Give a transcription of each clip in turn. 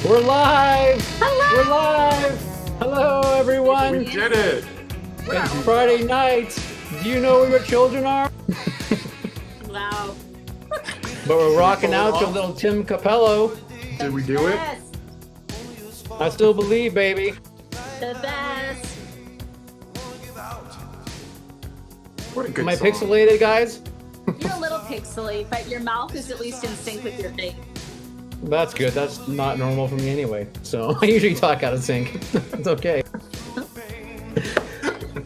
We're live! Hello! We're live! Hello, everyone! We did it! It's Friday night. Do you know where your children are? Wow. But we're rocking out to a little Tim Capello. Did we do it? Yes, I still believe, baby. the best. What a good Am I song. pixelated, guys? You're a little pixely, but your mouth is at least in sync with your face. That's good. That's not normal for me anyway. So I usually talk out of sync. It's okay.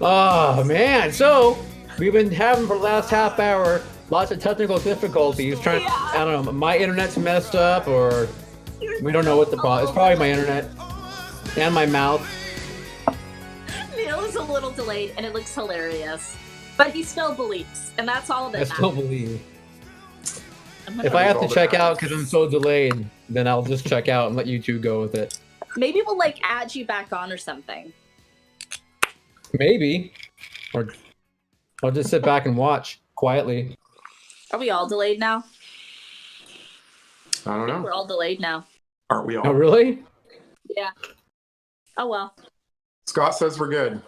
Oh, man. So we've been having for the last half hour lots of technical difficulties. I don't know, my internet's messed up or we don't know what the problem is. It's probably my internet and my mouth. Neil is a little delayed, and it looks hilarious. But he still believes, and that's all that I matters. still believe. I'm gonna- If I have to all that check out matters. because I'm so delayed, then I'll just check out and let you two go with it. Maybe we'll like add you back on or something. Maybe. Or I'll just sit back and watch quietly. Are we all delayed now? I don't know. We're all delayed now. Aren't we all? Oh, really? Yeah. Oh well. Scott says we're good.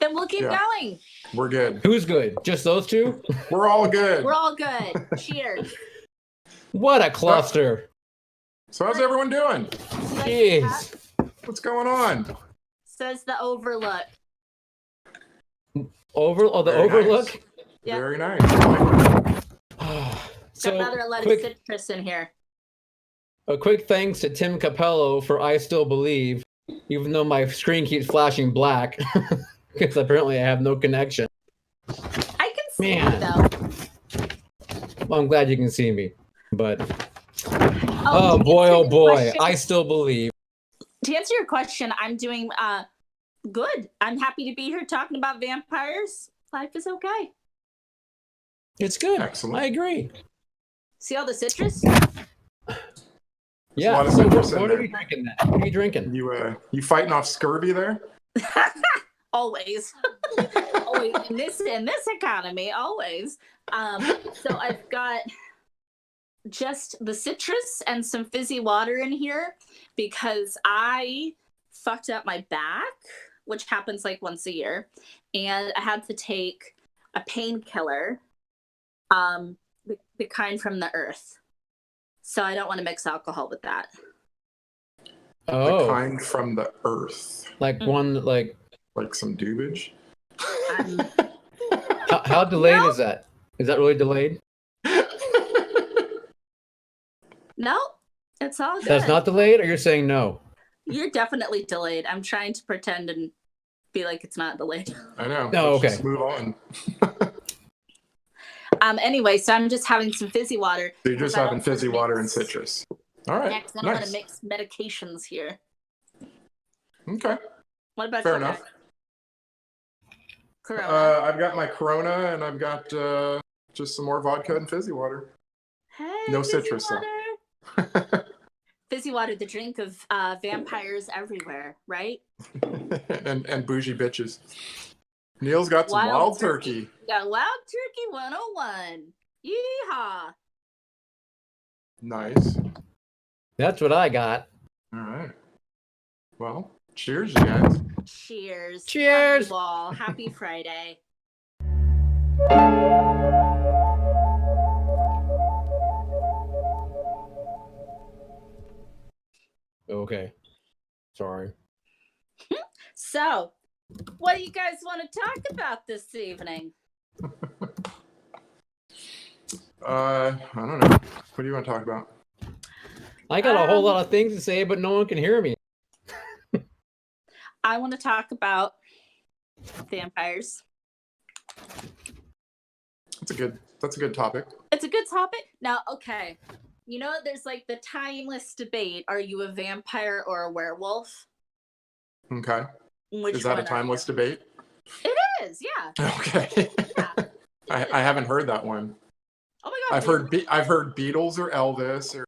Then we'll keep Yeah. going. We're good. Who's good? Just those two? We're all good. We're all good. Cheers. What a cluster. So how's everyone doing? Jeez. What's going on? Says the Overlook. The Very overlook? nice. Yeah. Very nice. Got another lot of quick, citrus in here. a quick thanks to Tim Capello for I Still Believe, even though my screen keeps flashing black, because apparently I have no connection. I can see Man. you though. Well, I'm glad you can see me, but Oh, oh boy, question. I still believe. To answer your question, I'm doing good. I'm happy to be here talking about vampires. Life is okay. It's good. Excellent. I agree. See all the citrus? Yeah. lot of So citrus in what are there. you drinking? What are you drinking? You fighting off scurvy there? Always. Always in this economy, always. So I've got just the citrus and some fizzy water in here because I fucked up my back, which happens like once a year, and I had to take a painkiller, the kind from the earth. So I don't want to mix alcohol with that. The Oh, kind from the earth. like one, like Like some dubage? Um, how delayed No. is that? Is that really delayed? no, it's all good. That's not delayed, or you're saying no? You're definitely delayed. I'm trying to pretend and be like it's not delayed. I know. Oh, Let's okay. just move on. Anyway, so I'm just having some fizzy water. So you're just Because I having don't wanna fizzy water and mix- citrus. All right. Yeah, 'cause I don't want Nice. to mix medications here. Okay. What about Fair you, enough. Jack? Corona. I've got my Corona and I've got just some more vodka and fizzy water. Hey, no fizzy citrus, though. water. Fizzy water, the drink of vampires everywhere, right? and bougie bitches. Neil's got some Wild wild turkey. turkey. We got Wild Turkey 101. Yeehaw. Nice. That's what I got. All right. Well, cheers, you guys. Cheers. Cheers. Love you all. Happy Friday. Okay. Sorry. So, what do you guys want to talk about this evening? I don't know. What do you want to talk about? I got a whole lot of things to say, but no one can hear me. I want to talk about vampires. That's a good topic. It's a good topic. Now, okay. You know, there's like the timeless debate. Are you a vampire or a werewolf? Okay. Which Is that one a are timeless debate? you? It is, yeah. Okay. Yeah. I haven't heard that one. Oh my god. I've heard Beatles or Elvis or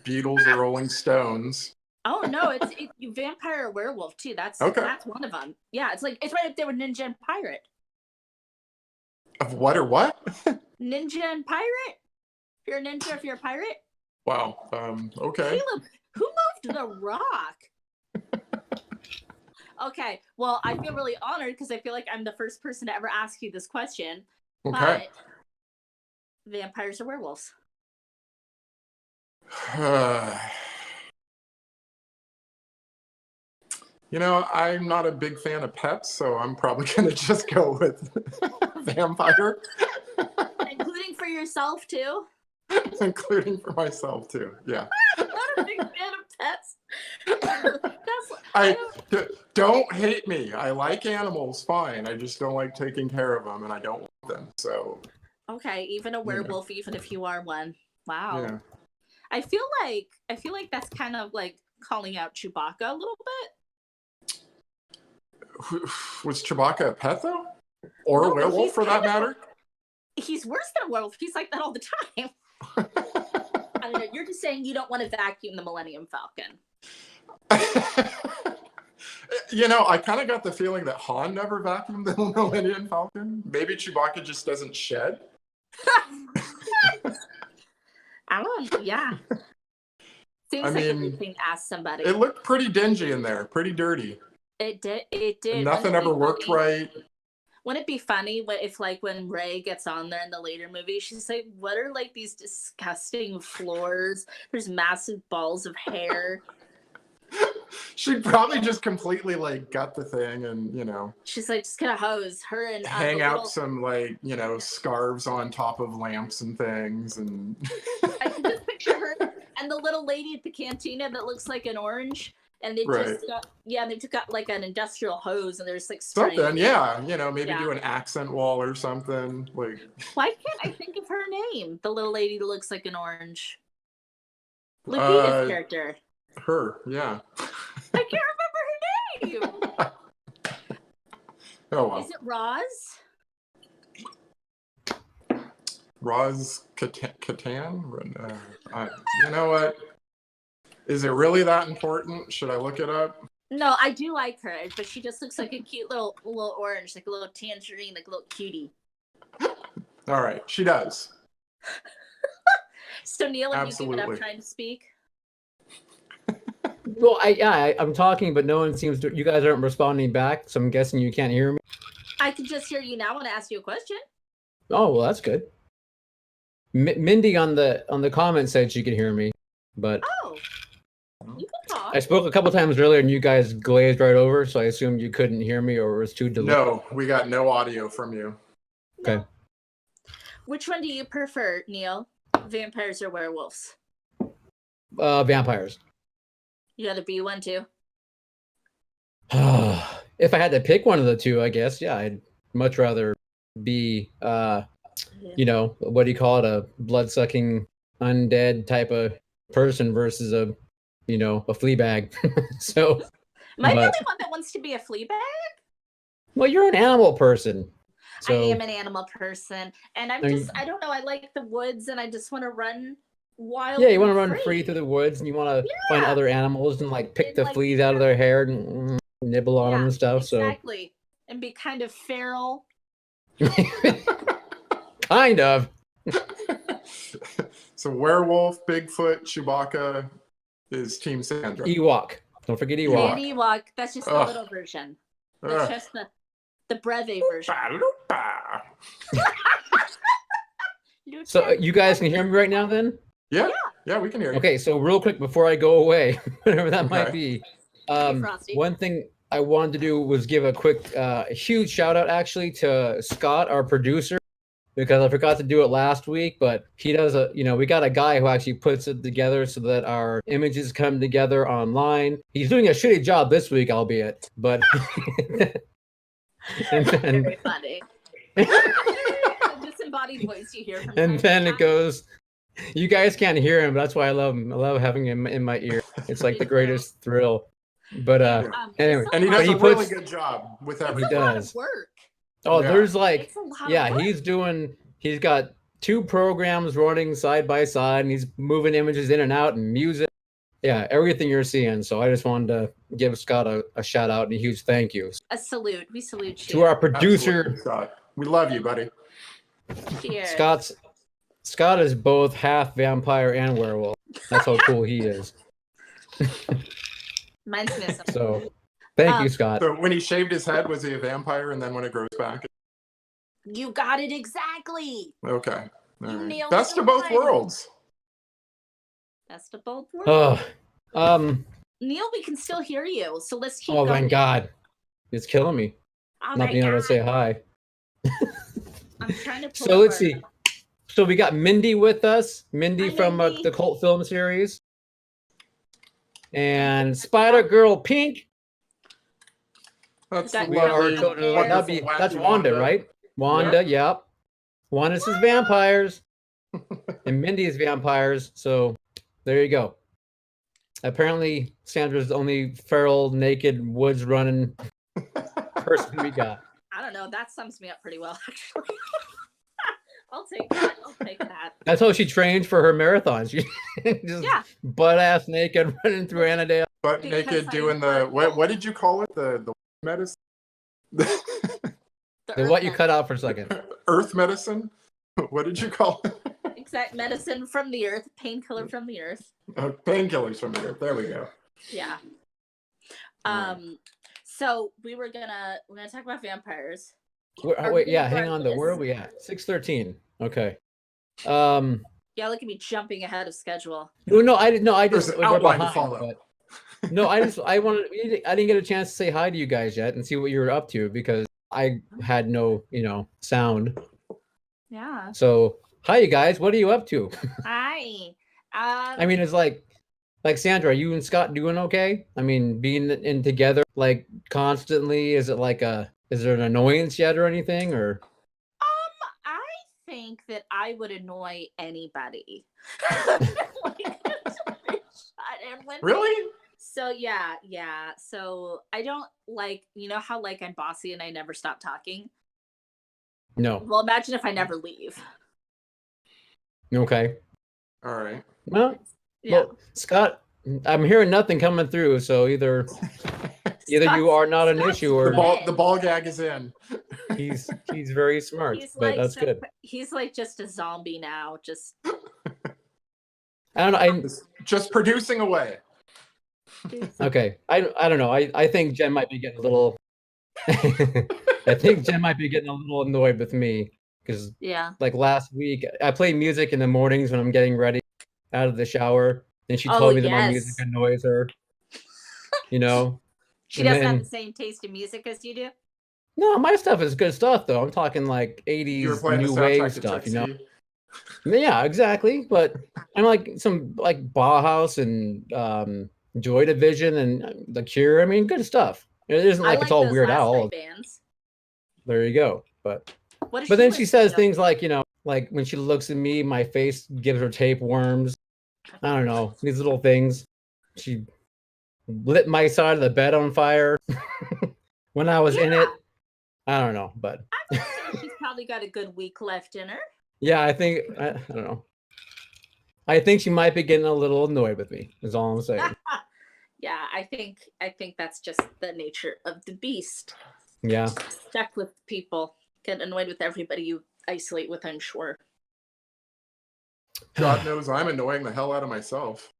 Beatles or Rolling Stones. Oh no, it's you vampire or werewolf too. That's Okay. that's one of them. Yeah, it's right up there with ninja and pirate. Of what or what? Ninja and pirate? If you're a ninja, if you're a pirate? Wow. Okay. Caleb, who moved The Rock. Okay, well, I feel really honored because I feel like I'm the first person to ever ask you this question. Okay. But vampires or werewolves? I'm not a big fan of pets, so I'm probably going to just go with vampire. Including for yourself, too? Including for myself, too. Yeah. I'm not a big fan of pets. Don't hate me. I like animals, fine. I just don't like taking care of them, and I don't want them. So. Okay, even a werewolf, even if you are one. Wow. Yeah. I feel like that's kind of like calling out Chewbacca a little bit. Was Chewbacca a pet though, or a werewolf for that matter? He's worse than a werewolf. He's like that all the time. I don't know. You're just saying you don't want to vacuum the Millennium Falcon. I kind of got the feeling that Han never vacuumed the Millennium Falcon. Maybe Chewbacca just doesn't shed. I don't. Yeah. Seems like everything asked somebody. It looked pretty dingy in there, pretty dirty. It did. Nothing ever worked right. Wouldn't it be funny if, like, when Rey gets on there in the later movie, she's like, what are, like, these disgusting floors? There's massive balls of hair. She'd probably just completely, like, gut the thing and, She's like, just get a hose. Her and... hang out some, like, scarves on top of lamps and things. And I can just picture her and the little lady at the cantina that looks like an orange. And they just got like an industrial hose, and there's like spraying. Something, yeah. Maybe do an accent wall or something. Like, why can't I think of her name? The little lady that looks like an orange. Lupita's character. Her, yeah. I can't remember her name. Oh well. Is it Roz? Roz Catan? You know what? Is it really that important? Should I look it up? No, I do like her, but she just looks like a cute little orange, like a little tangerine, like a little cutie. All right, she does. So Neil, have you given up trying to speak? Well, I'm talking, but no one seems to. You guys aren't responding back, so I'm guessing you can't hear me. I can just hear you now. I want to ask you a question. Oh well, that's good. Mindy on the comment said she could hear me, but you can talk. I spoke a couple times earlier, and you guys glazed right over, so I assumed you couldn't hear me or it was too delayed. No, we got no audio from you. Okay. No. Which one do you prefer, Neil? Vampires or werewolves? Vampires. You gotta be one too. If I had to pick one of the two, I guess, yeah, I'd much rather be, what do you call it, a blood-sucking undead type of person versus a flea bag. So, am I the only one that wants to be a flea bag? Well, you're an animal person. So, I am an animal person, and I don't know. I like the woods, and I just want to run wild. Yeah, you want to run free through the woods, and you want to find other animals and like pick the fleas out of their hair and nibble on them and stuff. Exactly, and be kind of feral. Kind of. So werewolf, Bigfoot, Chewbacca is Team Sandra. Ewok. Don't forget Ewok. And Ewok. That's just the little version. That's just the breve version. So you guys can hear me right now then? Yeah, we can hear you. Okay, so real quick before I go away, whatever that might be, one thing I wanted to do was give a quick, huge shout out actually to Scott, our producer, because I forgot to do it last week, but he does we got a guy who actually puts it together so that our images come together online. He's doing a shitty job this week, albeit, but very funny. Disembodied voice you hear from and then it goes, you guys can't hear him, but that's why I love him. I love having him in my ear. It's like the greatest thrill. But anyway, and he does a really good job with everything. He does. A lot of work. Oh, there's like, he's got 2 programs running side by side, and he's moving images in and out and music. Yeah, everything you're seeing. So I just wanted to give Scott a shout out and a huge thank you. A salute. We salute you. To our producer. Absolutely, Scott. We love you, buddy. Cheers. Scott is both half vampire and werewolf. That's how cool he is. Mine's missing. So, thank you, Scott. So when he shaved his head, was he a vampire? And then when it grows back? You got it exactly. Okay. All You right. nailed Best it of both right. worlds. Best of both worlds. Oh, Neil, we can still hear you, so let's keep oh, going. thank God. It's killing me. Oh Not my being able to God. say hi. I'm trying to pull So up let's our- see. So we got Mindy with us. Mindy Hi, from Mindy. the cult film series. And Spider Girl Pink. That's Got We are lovely. children of light. Wonderful, That's wacky Wanda, right? Wanda, yep. Wanda says vampires. And Mindy is vampires. So there you go. Apparently, Sandra's the only feral, naked, woods running person we got. I don't know. That sums me up pretty well, actually. I'll take that. I'll take that. That's how she trained for her marathons. She just Yeah. butt ass naked running through Annandale. But Because naked I doing the work- what did you call it? The medicine? The What you earth cut out for a second. Earth medicine? What did you call it? exact medicine from the earth, painkiller from the earth. Painkillers from the earth. There we go. Yeah. Right. So we're gonna talk about vampires. Wait, yeah, hang on though. Where are we at? 6:13. Okay. Yeah, look at me jumping ahead of schedule. No, I didn't. No, I There's just an we're outline to behind. follow. But, no, I didn't get a chance to say hi to you guys yet and see what you were up to because I had no, sound. Yeah. So, hi, you guys. What are you up to? Hi. I mean, it's like Sandra, are you and Scott doing okay? I mean, being in together like constantly, is there an annoyance yet or anything or? I think that I would annoy anybody. Really? So yeah. So I don't like, how like I'm bossy and I never stop talking. No. Well, imagine if I never leave. Okay. All right. Well, Yeah. well, Scott, I'm hearing nothing coming through, so either you are not an Scott's issue or The ball gag is in. he's very smart, He's but like that's good. He's like just a zombie now. Just I don't know. Just producing away. Okay. I don't know. I think Jen might be getting a little. I think Jen might be getting a little annoyed with me because yeah. like last week I play music in the mornings when I'm getting ready out of the shower, and she Oh, told me that my yes. music annoys her. She And doesn't then- have the same taste in music as you do. No, my stuff is good stuff though. I'm talking like You were 80s playing new the wave soundtrack to stuff, Tootsie. Yeah, exactly. But I'm like some like Bauhaus and Joy Division and The Cure. I mean, good stuff. It isn't like it's all those Weird last Al. night bands. There you go. But What does then she listen says to? things like, like when she looks at me, my face gives her tapeworms. I don't know, these little things. She lit my side of the bed on fire when I was in it. I don't know, but I'm gonna say she's probably got a good week left in her. yeah, I don't know. I think she might be getting a little annoyed with me, is all I'm saying. Yeah, I think that's just the nature of the beast. Yeah. Stuck with people, get annoyed with everybody you isolate with, I'm sure. God knows I'm annoying the hell out of myself.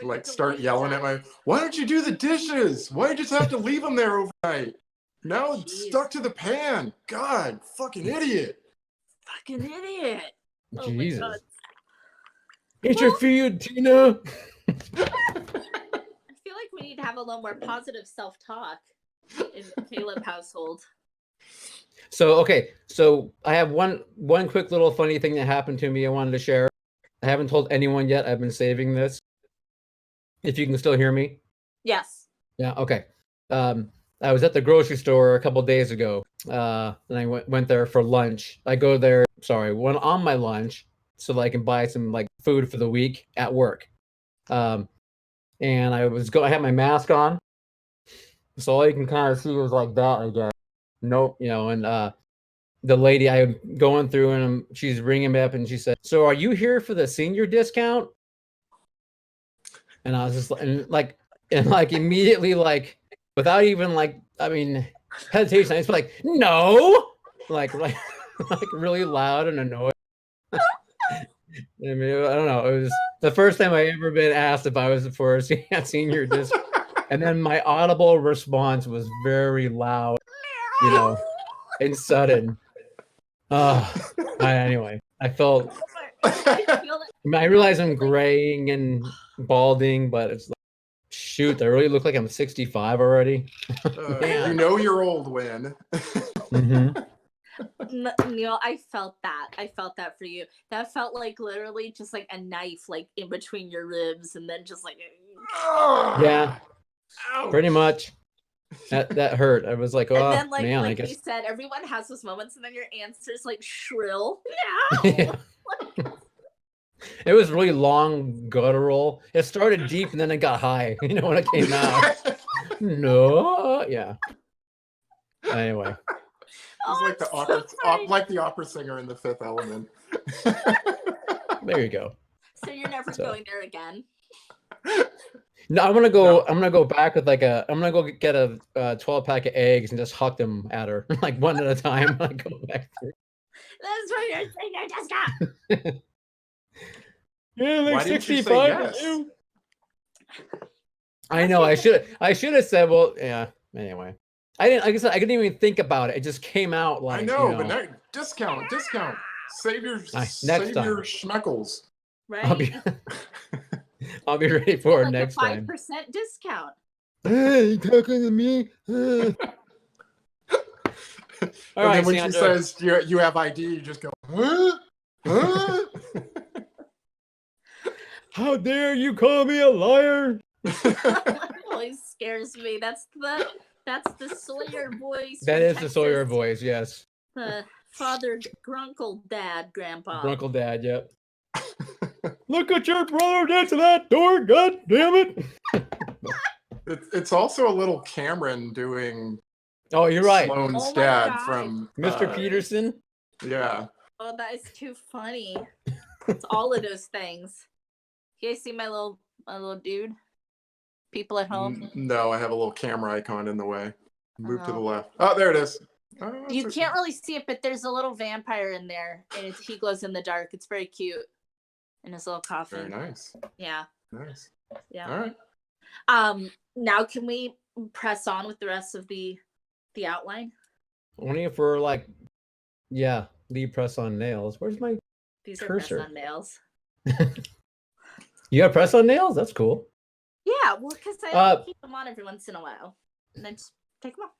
Like start yelling at why don't you do the dishes? Why did you just have to leave them there overnight? Now it's Jeez. stuck to the pan. God, fucking idiot. Fucking idiot. Oh my Jesus. God. It's your food, Tina. I feel like we need to have a little more positive self-talk in the Caleb household. So okay, so I have one quick little funny thing that happened to me I wanted to share. I haven't told anyone yet. I've been saving this. If you can still hear me. Yes. Yeah, okay. I was at the grocery store a couple days ago, and I went there for lunch. I go there, went on my lunch so that I can buy some like food for the week at work. And I had my mask on, so all you can kind of see was like that, I guess. Nope, and the lady I'm going through, and she's ringing me up, and she said, "So are you here for the senior discount?" And I was just like immediately, like, without even hesitation, I was like, "No!" like really loud and annoyed. I mean, I don't know. The first time I ever been asked if I was for a senior disc, and then my audible response was very loud, you know, and sudden. Anyway, I felt. I feel that. I mean, I realize I'm graying and balding, but it's like, shoot, I really look like I'm 65 already. You know you're old when. Mhm. Neil, I felt that. I felt that for you. That felt like literally just like a knife, like in between your ribs, and then just like. Yeah, Ouch. pretty much. That hurt. I was like, And oh then, man, I like guess. you said, everyone has those moments, and then your answer's like shrill. Yeah. It was really long, guttural. It started deep and then it got high. You know when it came out. No, yeah. Anyway, It's like the opera, like the opera singer in The Fifth Element. there you go. So you're never going there again. No, I'm gonna go. I'm gonna go back with like a. I'm gonna go get a 12-pack of eggs and just huck them at her like one at a time. I go back through. That's what you're saying. I just got. Yeah, like Why didn't you say 65 yes? to you. I know. I should have said. Well, yeah. Anyway, I didn't. Like I said, I didn't even think about it. It just came out like. I know, you know, but no, discount. Save your next save time. your schmeckles. Right. I'll be ready for it like next a 5% time. discount. Hey, you talking to me? All right, then when Sandra. she says you have ID, you just go, huh? Huh? How dare you call me a liar? That always scares me. That's the Sawyer voice. That from is the Sawyer Texas. voice, yes. Father, grunkle, dad, grandpa. Grunkle dad, yep. Look at your brother dancing that door, god damn it. It's also a little Cameron doing Oh, you're right. Sloane's Oh my dad God. from Mr. Peterson. Yeah. Oh, that is too funny. It's all of those things. You guys see my little dude? People at home? No, I have a little camera icon in the way. Move to the Oh. left. Oh, there it is. Oh, You can't really see it, but there's a little vampire in there, and he glows in the dark. It's very cute. In his little coffin. Very nice. Yeah. Nice. Yeah. All right. Now can we press on with the rest of the outline? Only if we're like, yeah, lead press on nails. Where's my These are cursor? press on nails. You got press on nails? That's cool. Yeah, well, because I keep them on every once in a while, and then just take them off.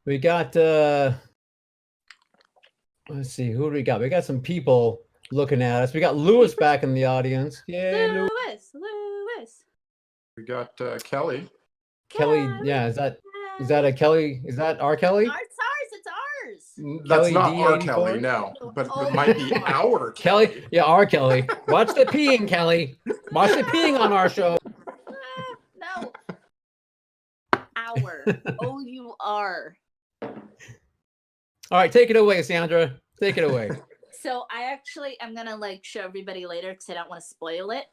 We got let's see, who do we got? We got some people looking at us. We got Lewis back in the audience. Yay, Lewis. Lewis. We got Kelly. Kelly, yeah, is that a Kelly? Is that our Kelly? It's ours. That's Kelly not our D84? Kelly, no. But Oh, it might be our Kelly, yeah, our Kelly. Watch the peeing, Kelly. Watch the peeing on our show. No. Our. O-U-R. All right, take it away, Sandra. Take it away. So I actually am gonna show everybody later because I don't want to spoil it.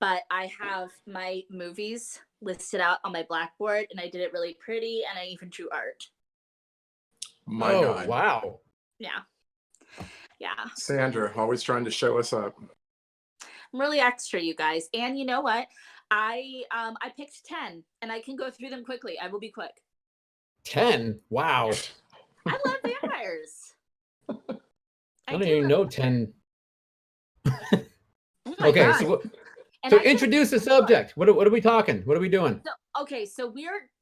But I have my movies listed out on my blackboard, and I did it really pretty, and I even drew art. My God. Wow. Yeah. Yeah. Sandra, always trying to show us up. I'm really extra, you guys. And you know what? I picked 10, and I can go through them quickly. I will be quick. 10? Wow. I love vampires. I don't even know 10. Oh my Okay, God. so introduce the subject. What are we talking? What are we doing? So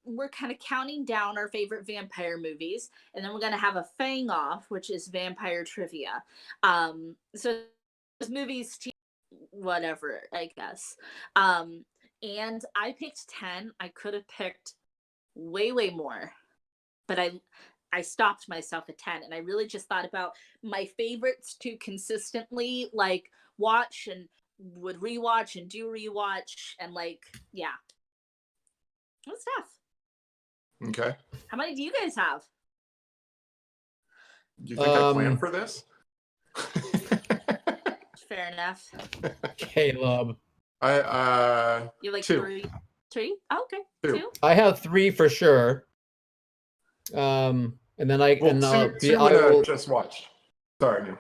we're kind of counting down our favorite vampire movies, and then we're gonna have a Fang-Off, which is vampire trivia. So those movies, whatever, I guess. And I picked 10. I could have picked way more, but I stopped myself at 10, and I really just thought about my favorites to consistently watch and would rewatch and do rewatch and yeah. Good stuff. Okay. How many do you guys have? Do you think I planned for this? Fair enough. Caleb. You have 2. Three? Oh, okay. 2. I have 3 for sure. And then I can two I will just watched. Sorry.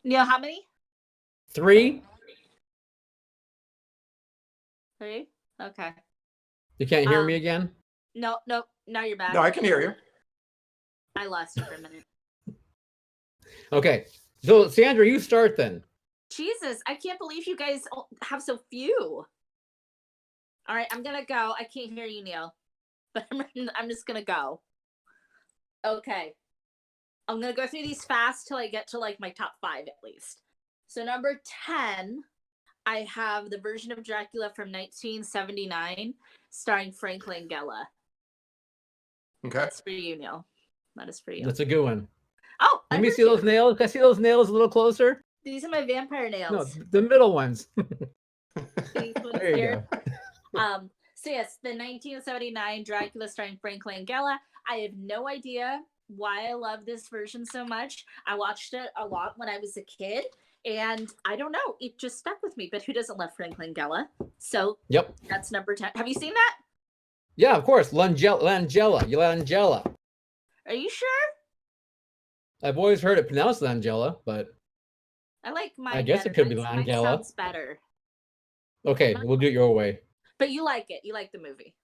Neil, how many? 3. 3? Okay. You can't hear me again? No, now you're back. No, I can hear you. I lost you for a minute. Okay. So, Sandra, you start then. Jesus, I can't believe you guys have so few. All right, I'm gonna go. I can't hear you, Neil, but I'm just gonna go. Okay, I'm gonna go through these fast till I get to like my top 5 at least. So number 10, I have the version of Dracula from 1979, starring Frank Langella. Okay. That's for you, Neil. That is for you. That's a good one. Oh, let me see those nails. Can I see those nails a little closer? These are my vampire nails. No, the middle ones. These ones There you here. go. So yes, the 1979 Dracula starring Frank Langella. I have no idea why I love this version so much. I watched it a lot when I was a kid, and I don't know, it just stuck with me. But who doesn't love Frank Langella? So Yep. That's number 10. Have you seen that? Yeah, of course. Langella. Are you sure? I've always heard it pronounced Langella, but I like mine. I guess better. it could be Mine Langella. sounds better. Okay, we'll do it your way. But you like it. You like the movie.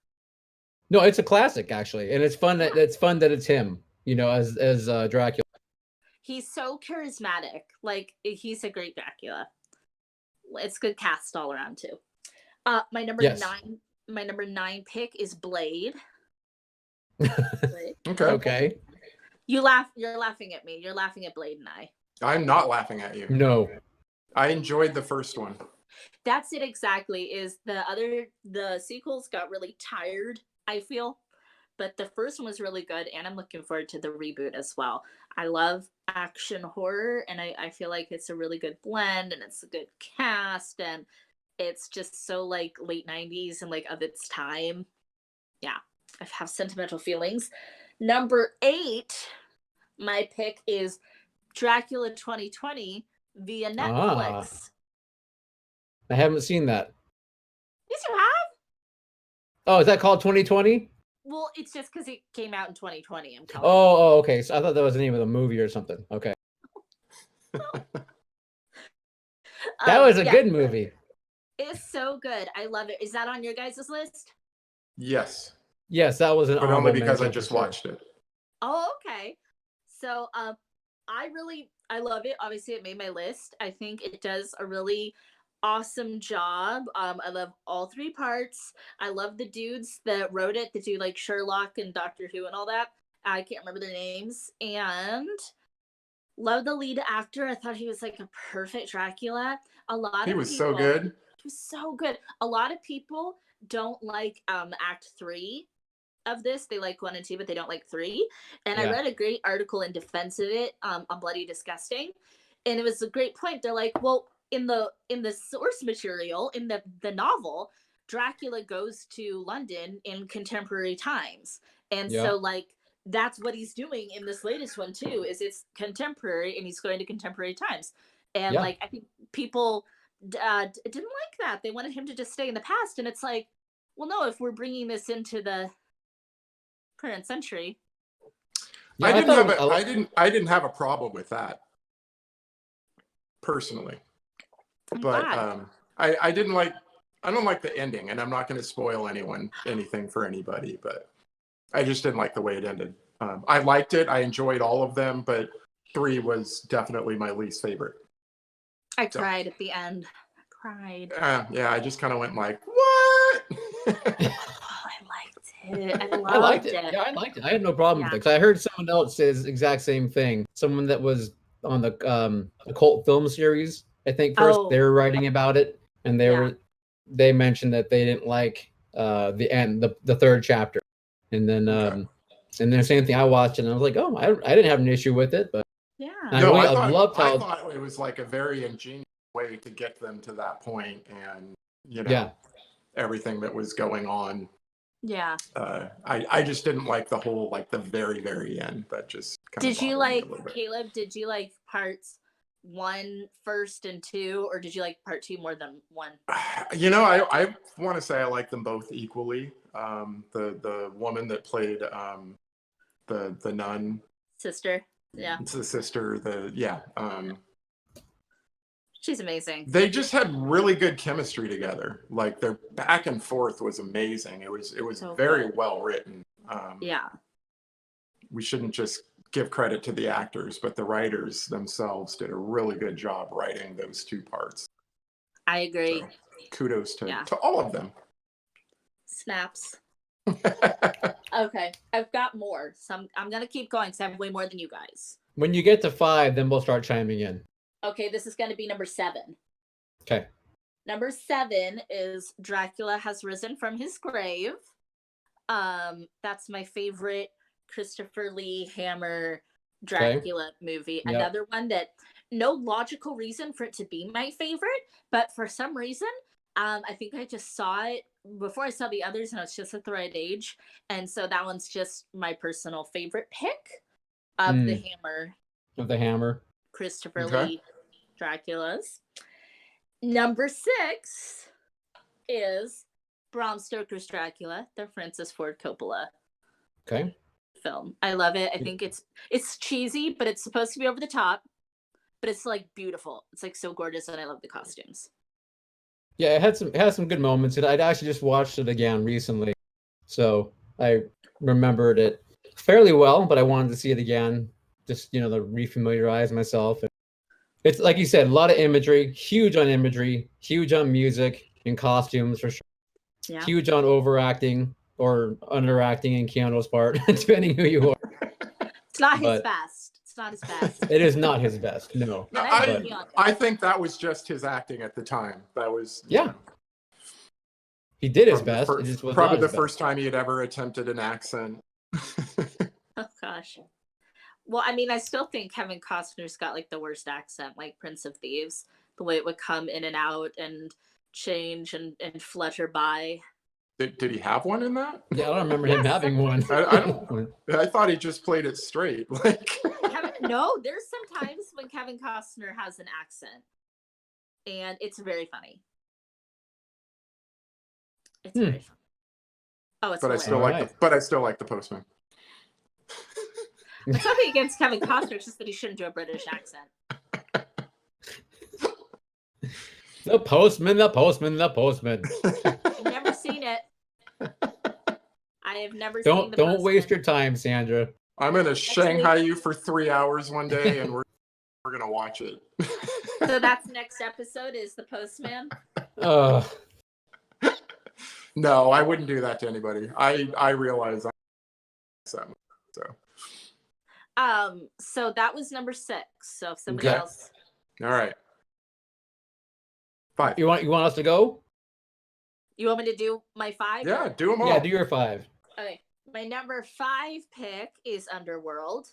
No, it's a classic actually, and it's fun that it's him. You know, as Dracula. He's so charismatic. Like, he's a great Dracula. It's good cast all around too. My number 9 pick is Blade. Okay. You're laughing at me. You're laughing at Blade and I. I'm not laughing at you. No. I enjoyed the first one. That's it exactly. Is the sequels got really tired, I feel. But the first one was really good, and I'm looking forward to the reboot as well. I love action horror, and I feel like it's a really good blend, and it's a good cast, and it's just so like late 90s and like of its time. Yeah, I have sentimental feelings. Number 8, my pick is Dracula 2020 via Netflix. I haven't seen that. Yes, you have? Oh, is that called 2020? Well, it's just because it came out in 2020. I'm calling. Oh, okay. So I thought that was the name of the movie or something. Okay. That was a good movie. It's so good. I love it. Is that on your guys' list? Yes. Yes, that was an but only because I just watched it. Oh, okay. So I love it. Obviously, it made my list. I think it does a really awesome job. I love all 3 parts. I love the dudes that wrote it, that do like Sherlock and Doctor Who and all that. I can't remember their names. And love the lead actor. I thought he was like a perfect Dracula. He was so good. He was so good. A lot of people don't like Act 3 of this. They like 1 and 2, but they don't like 3. And I read a great article in defense of it on Bloody Disgusting, and it was a great point. They're like, well, in the source material, in the novel, Dracula goes to London in contemporary times, and so like that's what he's doing in this latest one too. Is it's contemporary, and he's going to contemporary times, and like I think people didn't like that. They wanted him to just stay in the past, and it's like, well, no, if we're bringing this into the current century. Yeah, I didn't have a problem with that personally, but I don't like the ending, and I'm not going to spoil anything for anybody, but I just didn't like the way it ended. I liked it. I enjoyed all of them, but 3 was definitely my least favorite. I cried at the end. I cried. Yeah, I just kind of went like, what? I liked it. Yeah, I liked it. I had no problem with it, because I heard someone else say the exact same thing. Someone that was on the cult film series, I think first they were writing about it, and they mentioned that they didn't like the end, the 3rd chapter, and then and then same thing. I watched it and I was like, oh, I didn't have an issue with it, but I thought it was like a very ingenious way to get them to that point, and everything that was going on. Yeah. I just didn't like the whole, like the very, very end. That just kind of Did you like, Caleb, did you like parts 1 first and 2, or did you like part 2 more than 1? You know, I want to say I like them both equally. The woman that played the nun. Sister. Yeah. It's the sister, She's amazing. They just had really good chemistry together. Like their back and forth was amazing. It was So very good. well written. Yeah. We shouldn't just give credit to the actors, but the writers themselves did a really good job writing those two parts. I agree. So kudos to Yeah. all of them. Snaps. Okay, I've got more. So I'm gonna keep going because I have way more than you guys. When you get to 5, then we'll start chiming in. Okay, this is gonna be number 7. Okay. Number 7 is Dracula Has Risen from His Grave. That's my favorite Christopher Lee Hammer Dracula movie. Yep. Another one that no logical reason for it to be my favorite, but for some reason, I think I just saw it before I saw the others, and I was just at the right age, and so that one's just my personal favorite pick of the Hammer. Of the Hammer. Christopher Lee Draculas. Number 6 is Bram Stoker's Dracula, the Francis Ford Coppola film. I love it. I think it's cheesy, but it's supposed to be over the top, but it's like beautiful. It's like so gorgeous, and I love the costumes. Yeah, it had some good moments, and I'd actually just watched it again recently, so I remembered it fairly well. But I wanted to see it again, just to refamiliarize myself. It's like you said, a lot of imagery, huge on music and costumes for sure. Yeah. Huge on overacting or underacting in Keanu's part, depending who you are. It's not his best. It's not his best. It is not his best. No. I think that was just his acting at the time. That was He did his best. It just was probably not the his first time he had ever attempted an accent. Oh gosh. Well, I mean, I still think Kevin Costner's got like the worst accent, like Prince of Thieves. The way it would come in and out and change and flutter by. Did he have one in that? Yeah, I don't remember him having one. I thought he just played it straight. Like no, there's sometimes when Kevin Costner has an accent, and it's very funny. It's very funny. Oh, it's but hilarious. I still like the Postman. It's nothing against Kevin Costner, it's just that he shouldn't do a British accent. The Postman, the Postman, the Postman. I've never seen it. I have never seen the Postman. Don't waste your time, Sandra. I'm gonna Shanghai you for 3 hours one day, and we're gonna watch it. So that's next episode is the Postman. No, I wouldn't do that to anybody. I realize so. So that was number 6. So if somebody else. All right. 5. You want us to go? You want me to do my 5? Yeah, do them all. Yeah, do your 5. Okay. My number 5 pick is Underworld.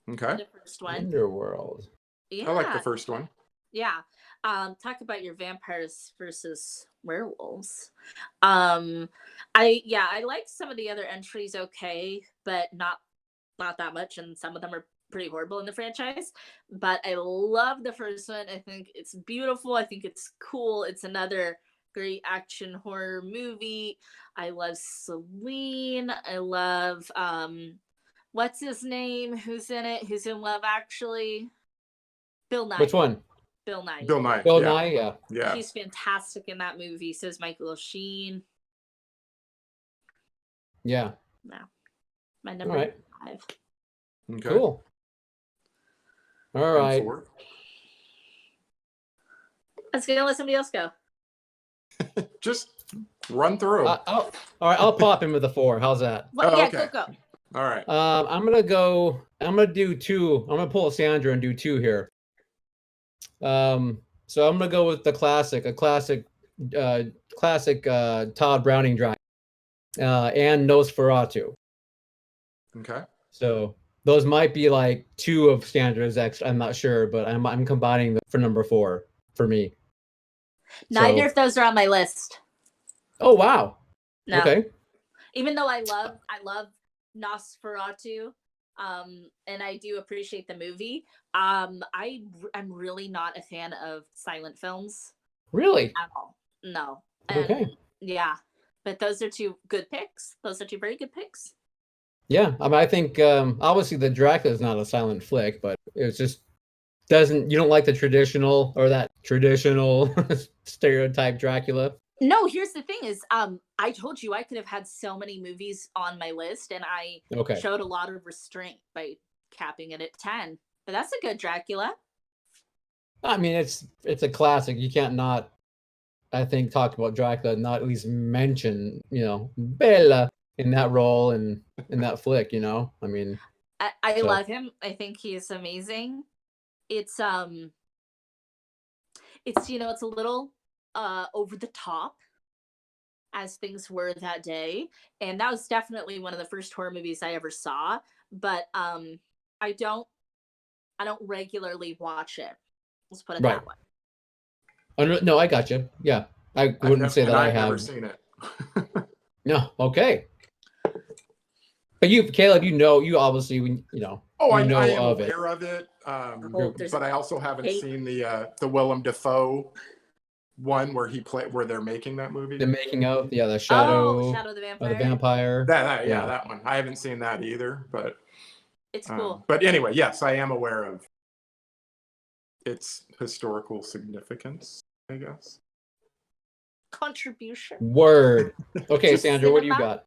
Okay. The first one. Underworld. Yeah. I like the first one. Yeah. Talk about your vampires versus werewolves. I like some of the other entries okay, but not that much, and some of them are pretty horrible in the franchise. But I love the first one. I think it's beautiful. I think it's cool. It's another great action horror movie. I love Celine. I love what's his name? Who's in it? Who's in Love Actually? Bill Nye. Which one? Bill Nye. Bill Nye. Bill Nye, yeah. He's fantastic in that movie. So is Michael Sheen. Yeah. No. My number 5. Okay. Cool. All right. I was gonna let somebody else go. Just run through. All right, I'll pop in with the 4. How's that? Well, okay. Go. All right. I'm gonna do 2. I'm gonna pull a Sandra and do 2 here. So I'm gonna go with the classic Todd Browning Dracula, and Nosferatu. Okay. So those might be like 2 of Sandra's extra. I'm not sure, but I'm combining them for number 4 for me. Neither of those are on my list. Oh wow. No. Okay. Even though I love Nosferatu, and I do appreciate the movie. I'm really not a fan of silent films. Really? At all. No. Okay. Yeah. But those are 2 good picks. Those are 2 very good picks. Yeah. I think obviously the Dracula is not a silent flick, but it's just you don't like the traditional or that traditional stereotype Dracula? No, here's the thing is, I told you I could have had so many movies on my list, and I Okay. showed a lot of restraint by capping it at 10. But that's a good Dracula. I mean, it's a classic. You can't not, I think, talk about Dracula, not at least mention, Bella in that role and in that flick. I mean, I so love him. I think he's amazing. It's it's a little over the top as things were that day, and that was definitely one of the first horror movies I ever saw. But I don't regularly watch it. Let's put it right. that way. No, I got you. Yeah, I wouldn't say that I I've never have. seen it. No, okay. But you, Caleb, you obviously, Oh, I you know am of it. aware of it, There's but I also haven't hate. seen the Willem Dafoe one where they're making that movie. The making of, the Oh, Shadow Shadow the of the Vampire. Vampire. Yeah, that one. I haven't seen that either, but It's cool. But anyway, yes, I am aware of its historical significance, I guess. Contribution. Word. Okay, Just Sandra, what do you cinema.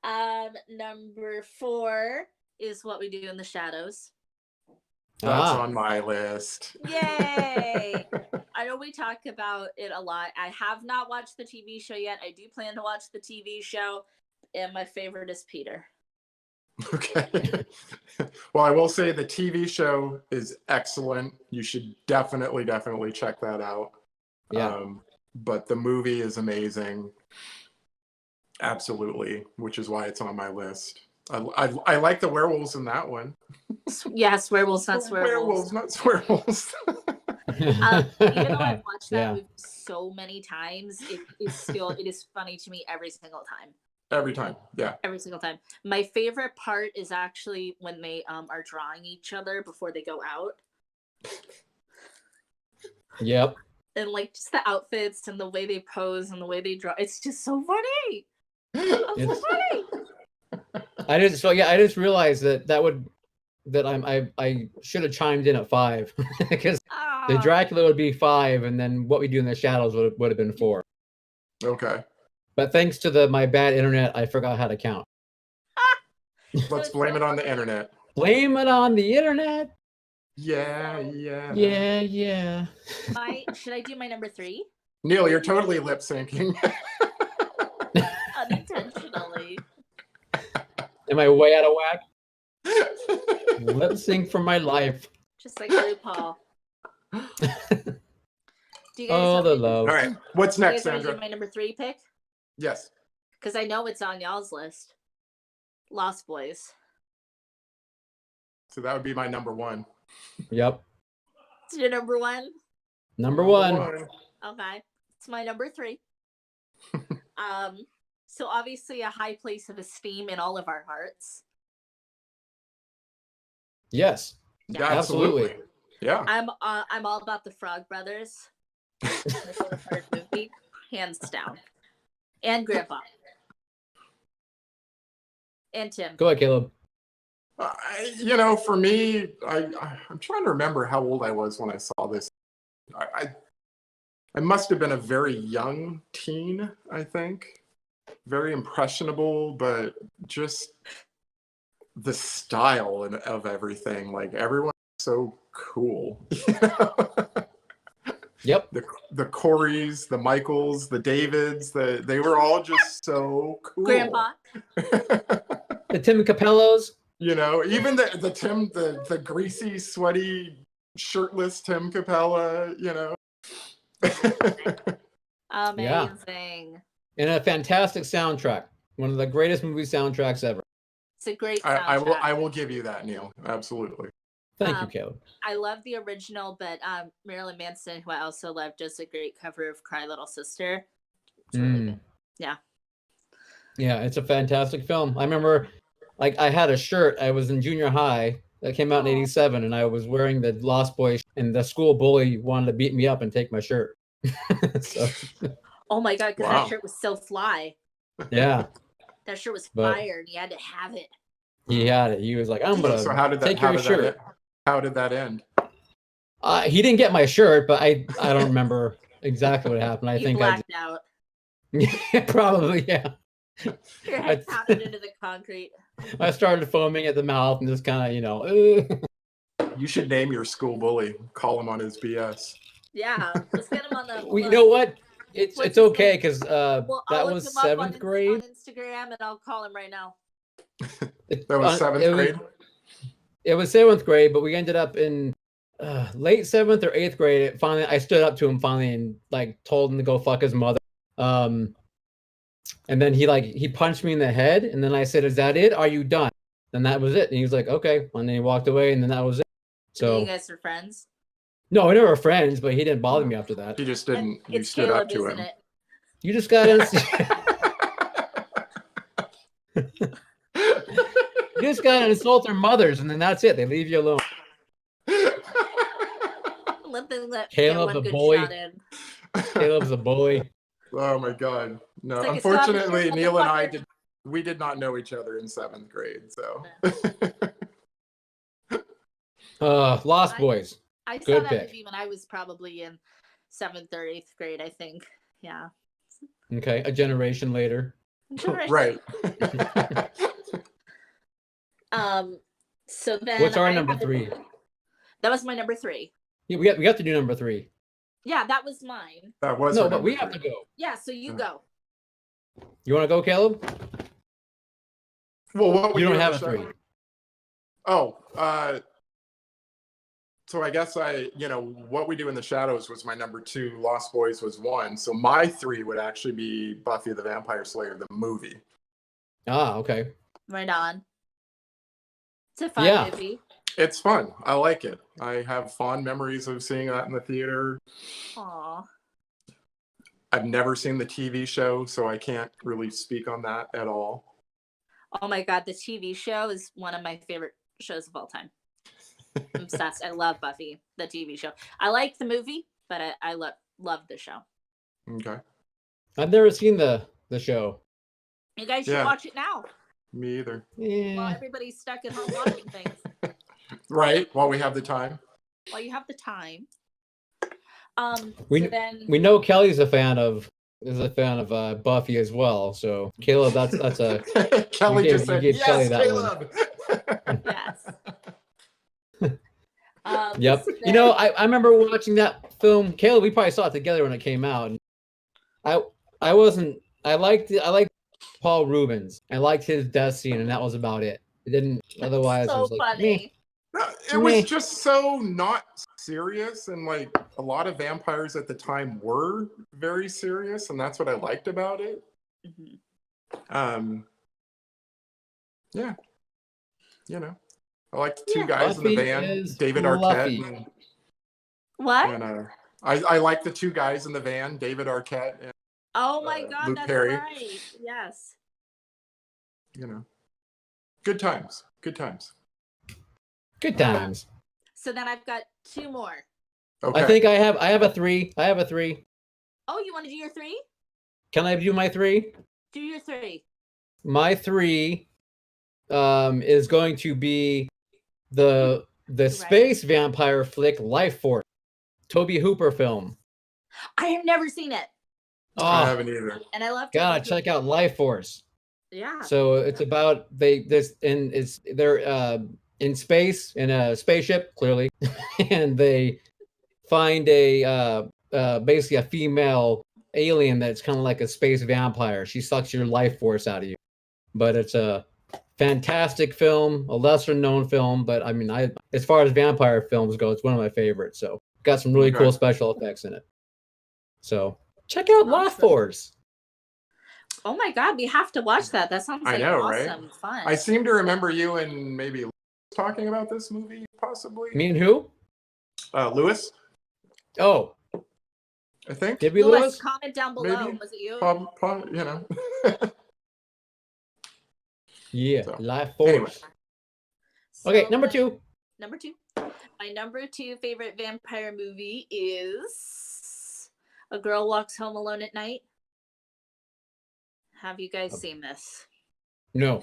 got? Number 4 is What We Do in the Shadows. That's on my list. Yay! I know we talk about it a lot. I have not watched the TV show yet. I do plan to watch the TV show, and my favorite is Peter. Okay. Well, I will say the TV show is excellent. You should definitely check that out. Yeah. But the movie is amazing. Absolutely, which is why it's on my list. I like the werewolves in that one. Yes, werewolves, not swearwolves. Werewolves, not swearwolves. Even though I've watched that Yeah. movie so many times, it is funny to me every single time. Every time, yeah. Every single time. My favorite part is actually when they are drawing each other before they go out. Yep. And like just the outfits and the way they pose and the way they draw. It's just so funny. It's so funny. I just realized I should have chimed in at 5 because the Dracula would be 5, and then What We Do in the Shadows would have been 4. Okay. But thanks to my bad internet, I forgot how to count. Let's blame it on the internet. Blame it on the internet. Yeah. Should I do my number 3? Neil, you're totally lip syncing. Unintentionally. Am I way out of whack? Lip sync for my life. Just like RuPaul. Do you guys Oh, the love. All right. What's next, do Sandra? my number 3 pick? Yes. Because I know it's on y'all's list. Lost Boys. So that would be my number 1. Yep. It's your number 1? Number 1. Okay. It's my number 3. So obviously a high place of esteem in all of our hearts. Yes. Yeah, absolutely. Yeah. I'm all about the Frog Brothers. My favorite part of the movie, hands down. And Grandpa. And Tim. Go ahead, Caleb. For me, I'm trying to remember how old I was when I saw this. I must have been a very young teen, I think. Very impressionable, but just the style of everything. Like, everyone's so cool. Yep. The Coreys, the Michaels, the Davids, they were all just so cool. Grandpa. The Tim Capellos. Even the greasy, sweaty, shirtless Tim Capella, Amazing. Yeah. And a fantastic soundtrack. One of the greatest movie soundtracks ever. It's a great soundtrack. I will give you that, Neil. Absolutely. Thank you, Caleb. I love the original, but Marilyn Manson, who I also love, does a great cover of Cry Little Sister. It's really good. Yeah. Yeah, it's a fantastic film. I remember, I had a shirt. I was in junior high that came out in '87, and I was wearing the Lost Boys, and the school bully wanted to beat me up and take my shirt. So. Oh my God, because that shirt was so fly. Yeah. That shirt was fire, and he had to have it. He had it. He was like, I'm going to take your shirt. How did that end? He didn't get my shirt, but I don't remember exactly what happened. I You think blacked out. probably, yeah. Your head pounded into the concrete. I started foaming at the mouth and just kind of, You should name your school bully. Call him on his BS. Yeah, let's get him on the. Well, you know what? It's What's his okay name? because Well, I'll that look was him up on 7th grade. Instagram, and I'll call him right now. That was 7th grade? It was 7th grade, but we ended up in late 7th or 8th grade. Finally, I stood up to him finally and like told him to go fuck his mother. And then he punched me in the head, and then I said, "Is that it? Are you done?" And that was it. And he was like, "Okay." And then he walked away, and then that was it. So you guys were friends? No, we never were friends, but he didn't bother me after that. He just didn't. You It's stood Caleb, up to isn't him. it? You just got to you just got to insult their mothers, and then that's it. They leave you alone. Let them get Caleb's one a good bully. shot in. Caleb's a bully. Oh my God. No, It's like unfortunately, Neil and I motherfucker. we did not know each other in 7th grade. So Lost Boys. I saw Good that pick. movie when I was probably in 7th or 8th grade, I think. Yeah. Okay, a generation later. right. So then What's our number 3? That was my number 3. Yeah, we have to do number 3. Yeah, that was mine. That was No, but we have to go. Yeah, so you go. You want to go, Caleb? Well, what You don't have a show? 3. Oh, so I guess What We Do in the Shadows was my number 2. Lost Boys was 1. So my 3 would actually be Buffy the Vampire Slayer, the movie. Ah, okay. Right on. It's a fun movie. It's fun. I like it. I have fond memories of seeing that in the theater. Aw. I've never seen the TV show, so I can't really speak on that at all. Oh my God, the TV show is one of my favorite shows of all time. I'm obsessed. I love Buffy, the TV show. I like the movie, but I love the show. Okay. I've never seen the show. You guys should watch it now. Me either. Yeah. While everybody's stuck at home watching things. Right, while we have the time. While you have the time. We know Kelly's a fan of Buffy as well. So Caleb, that's a Kelly just said yes, Kelly that Caleb. Yes. Yep. So I remember watching that film. Caleb, we probably saw it together when it came out. And I liked Paul Rubens. I liked his death scene, and that was about it. It didn't. Otherwise, so it was like, funny. It was just so not serious, and like a lot of vampires at the time were very serious, and that's what I liked about it. Mm-hmm. Yeah, I like the 2 guys Buffy in the van, David Arquette. And, what? And, I like the 2 guys in the van, David Arquette and oh my God, Luke that's Perry. right. Yes. Good times. Good times. Good times. So then I've got 2 more. Okay. I think I have a 3. I have a 3. Oh, you want to do your 3? Can I do my 3? Do your 3. My 3 is going to be the space vampire flick Life Force, Toby Hooper film. I have never seen it. Oh, I haven't either. And I love gotta check out Life Force. Yeah. So it's about they're in space in a spaceship, clearly, and they find a basically a female alien that's kind of like a space vampire. She sucks your life force out of you. But it's a fantastic film, a lesser known film, but I mean, as far as vampire films go, it's one of my favorites. So got some really cool special effects in it. So check out Life Force. Oh my God, we have to watch that. That sounds like awesome fun. I seem to remember you and maybe talking about this movie, possibly. Me and who? Lewis. Oh, I think. Did we, Lewis? Comment down below. Maybe. Was it you? Yeah, So, Life Force. anyway. Okay, number 2. Number 2. My number 2 favorite vampire movie is A Girl Walks Home Alone at Night. Have you guys seen this? No.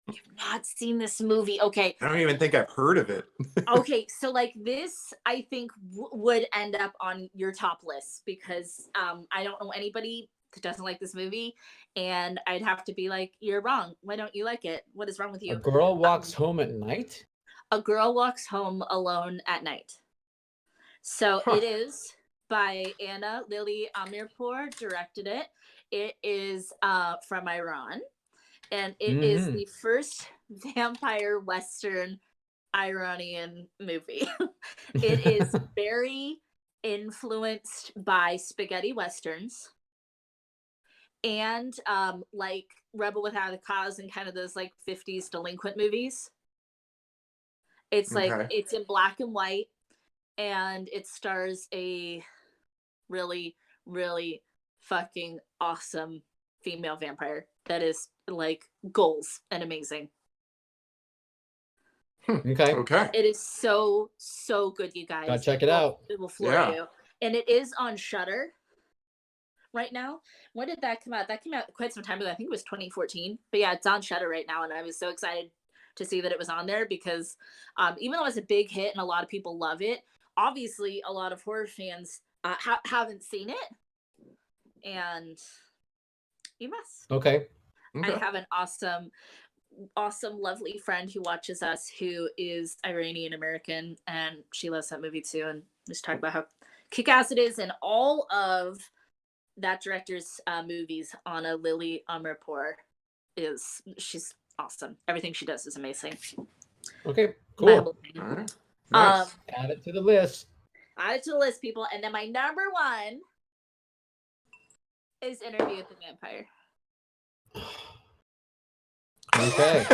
You've not seen this movie. Okay. I don't even think I've heard of it. Okay, so like this, I think would end up on your top list because I don't know anybody that doesn't like this movie, and I'd have to be like, "You're wrong. Why don't you like it? What is wrong with A you?" girl walks home at night. A Girl Walks Home Alone at Night. So it is by Anna Lily Amirpour, directed it. It is from Iran, and it is the first vampire Western Iranian movie. It is very influenced by spaghetti westerns and like Rebel Without a Cause and kind of those like 50s delinquent movies. It's like it's in black and white, and it stars a really, really fucking awesome female vampire that is like goals and amazing. Okay. It is so good, you guys. Gotta check it out. It will floor you. And it is on Shudder right now. When did that come out? That came out quite some time ago. I think it was 2014. But yeah, it's on Shudder right now, and I was so excited to see that it was on there because even though it's a big hit and a lot of people love it, obviously a lot of horror fans haven't seen it, and you must. Okay. I have an awesome, lovely friend who watches us who is Iranian American, and she loves that movie too, and just talk about how kick-ass it is, and all of that director's movies. Anna Lily Amirpour she's awesome. Everything she does is amazing. Okay, cool. All right. Nice. Add it to the list. Add it to the list, people. And then my number one is Interview with the Vampire. Okay.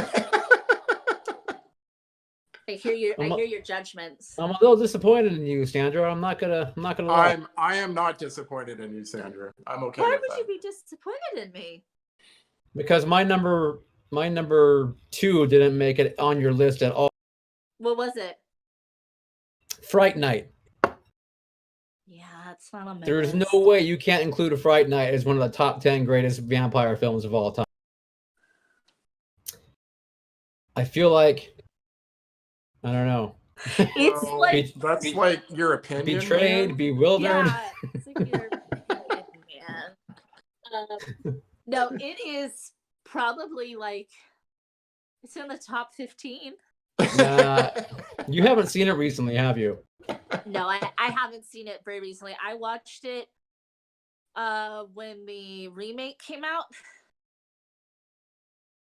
I hear your judgments. I'm a little disappointed in you, Sandra. I'm not gonna lie. I am not disappointed in you, Sandra. I'm okay. Why with would that. you be disappointed in me? Because my number 2 didn't make it on your list at all. What was it? Fright Night. Yeah, it's not on my There's list. no way you can't include a Fright Night as one of the top 10 greatest vampire films of all time. I feel like, I don't know. It's like that's like your opinion. Betrayed, man. bewildered. Yeah, it's like your opinion, man. No, it is probably like it's in the top 15. You haven't seen it recently, have you? No, I haven't seen it very recently. I watched it when the remake came out.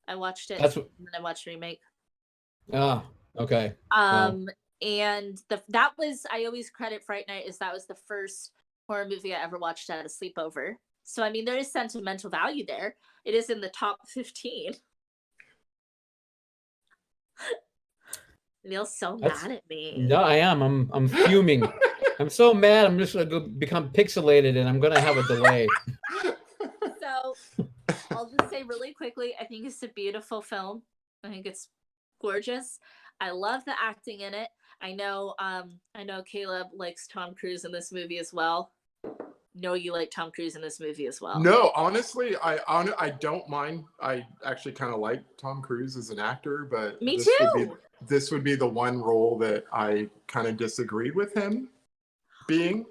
I watched it and then I watched remake. Ah, okay. And that was, I always credit Fright Night as that was the first horror movie I ever watched at a sleepover. So I mean, there is sentimental value there. It is in the top 15. Neil's so mad at me. No, I am. I'm fuming. I'm so mad. I'm just gonna go become pixelated, and I'm gonna have a delay. So I'll just say really quickly, I think it's a beautiful film. I think it's gorgeous. I love the acting in it. I know Caleb likes Tom Cruise in this movie as well. No, you like Tom Cruise in this movie as well. No, honestly, I don't mind. I actually kind of like Tom Cruise as an actor, but me too. This would be the one role that I kind of disagreed with him being.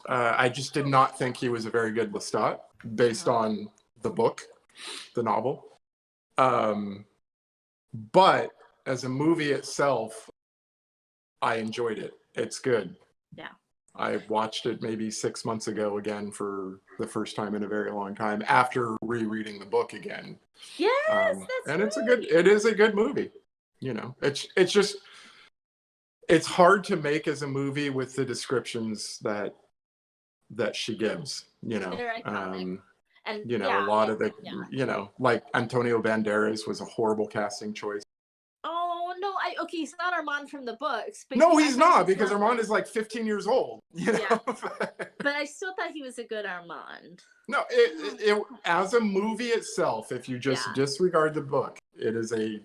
I just did not think he was a very good Lestat based on the book, the novel. But as a movie itself, I enjoyed it. It's good. Yeah. I watched it maybe 6 months ago again for the first time in a very long time after rereading the book again. Yes, that's and right. it is a good movie. You know, it's just, it's hard to make as a movie with the descriptions that she gives, you know. They're iconic. And you know, a lot of the, you know, like Antonio Banderas was a horrible casting choice. Oh no, okay, he's not Armand from the books. But no, he's not, because Armand is like 15 years old. You know? Yeah. But I still thought he was a good Armand. No, it as a movie itself, if you just disregard the book, it is a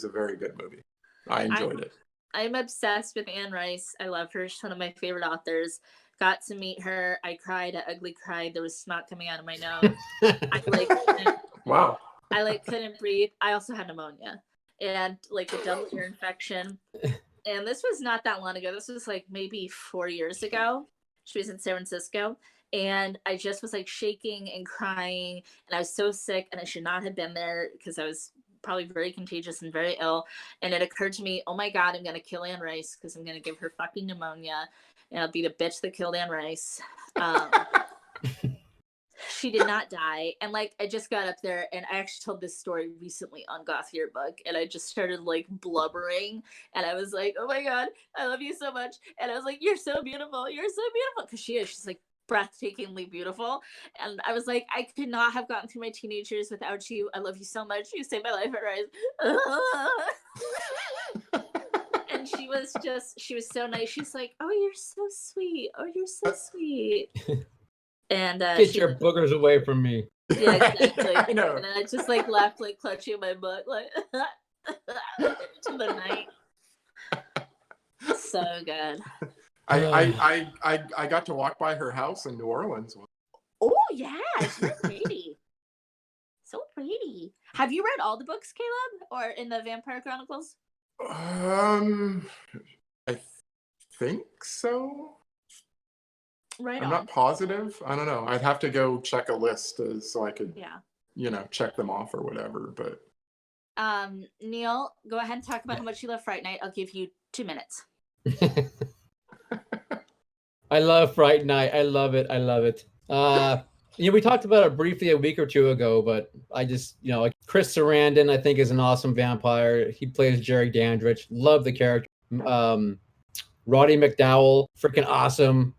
very good movie. I enjoyed it. I'm obsessed with Anne Rice. I love her. She's one of my favorite authors. Got to meet her. I cried. I ugly cried. There was snot coming out of my nose. Wow. I like couldn't breathe. I also had pneumonia and like a double ear infection. And this was not that long ago. This was like maybe 4 years ago. She was in San Francisco. And I just was like shaking and crying. And I was so sick. And I should not have been there because I was probably very contagious and very ill. And it occurred to me, oh my God, I'm going to kill Anne Rice because I'm going to give her fucking pneumonia. And I'll be the bitch that killed Anne Rice. She did not die. And like, I just got up there and I actually told this story recently on Goth Yearbook. And I just started like blubbering. And I was like, oh my God, I love you so much. And I was like, you're so beautiful. You're so beautiful. Because she is. She's like breathtakingly beautiful. And I was like, I could not have gotten through my teenage years without you. I love you so much. You saved my life at Rise. And she was so nice. She's like, oh, you're so sweet. Oh, you're so sweet. And get your boogers away from me. Yeah, exactly. I know. And I just like left, like clutching my butt, like to the night. So good. I got to walk by her house in New Orleans. Oh yeah, she's pretty. So pretty. Have you read all the books, Caleb, or in the Vampire Chronicles? I think so. Right. I'm not positive. I don't know. I'd have to go check a list so I could, check them off or whatever. But Neil, go ahead and talk about how much you love Fright Night. I'll give you 2 minutes. I love Fright Night. I love it. I love it. We talked about it briefly a week or two ago, but I just, like Chris Sarandon, I think is an awesome vampire. He plays Jerry Dandridge. Love the character. Roddy McDowell, freaking awesome.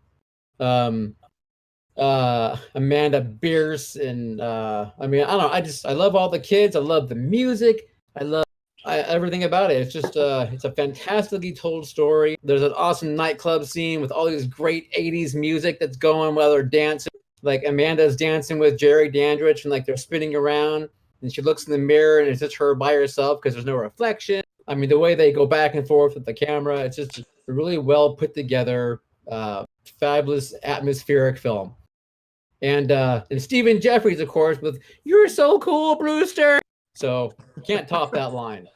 Amanda Bierce, and I don't know. I love all the kids. I love the music. I love everything about it. It's just it's a fantastically told story. There's an awesome nightclub scene with all these great 80s music that's going while they're dancing. Like Amanda's dancing with Jerry Dandridge, and like they're spinning around, and she looks in the mirror, and it's just her by herself because there's no reflection. I mean, the way they go back and forth with the camera, it's just a really well put together, fabulous atmospheric film. And Stephen Jeffries, of course, with "You're so cool, Brewster." So you can't top that line.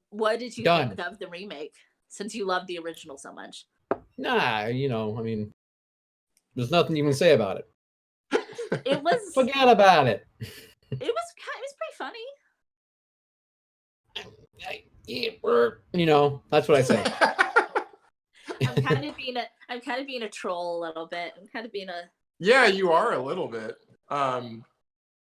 What did you think of the remake? Since you love the original so much. Nah, there's nothing you can say about it. It was. Forget about it. It was pretty funny. That's what I say. I'm kind of being a troll a little bit. I'm kind of being a. Yeah, you are a little bit.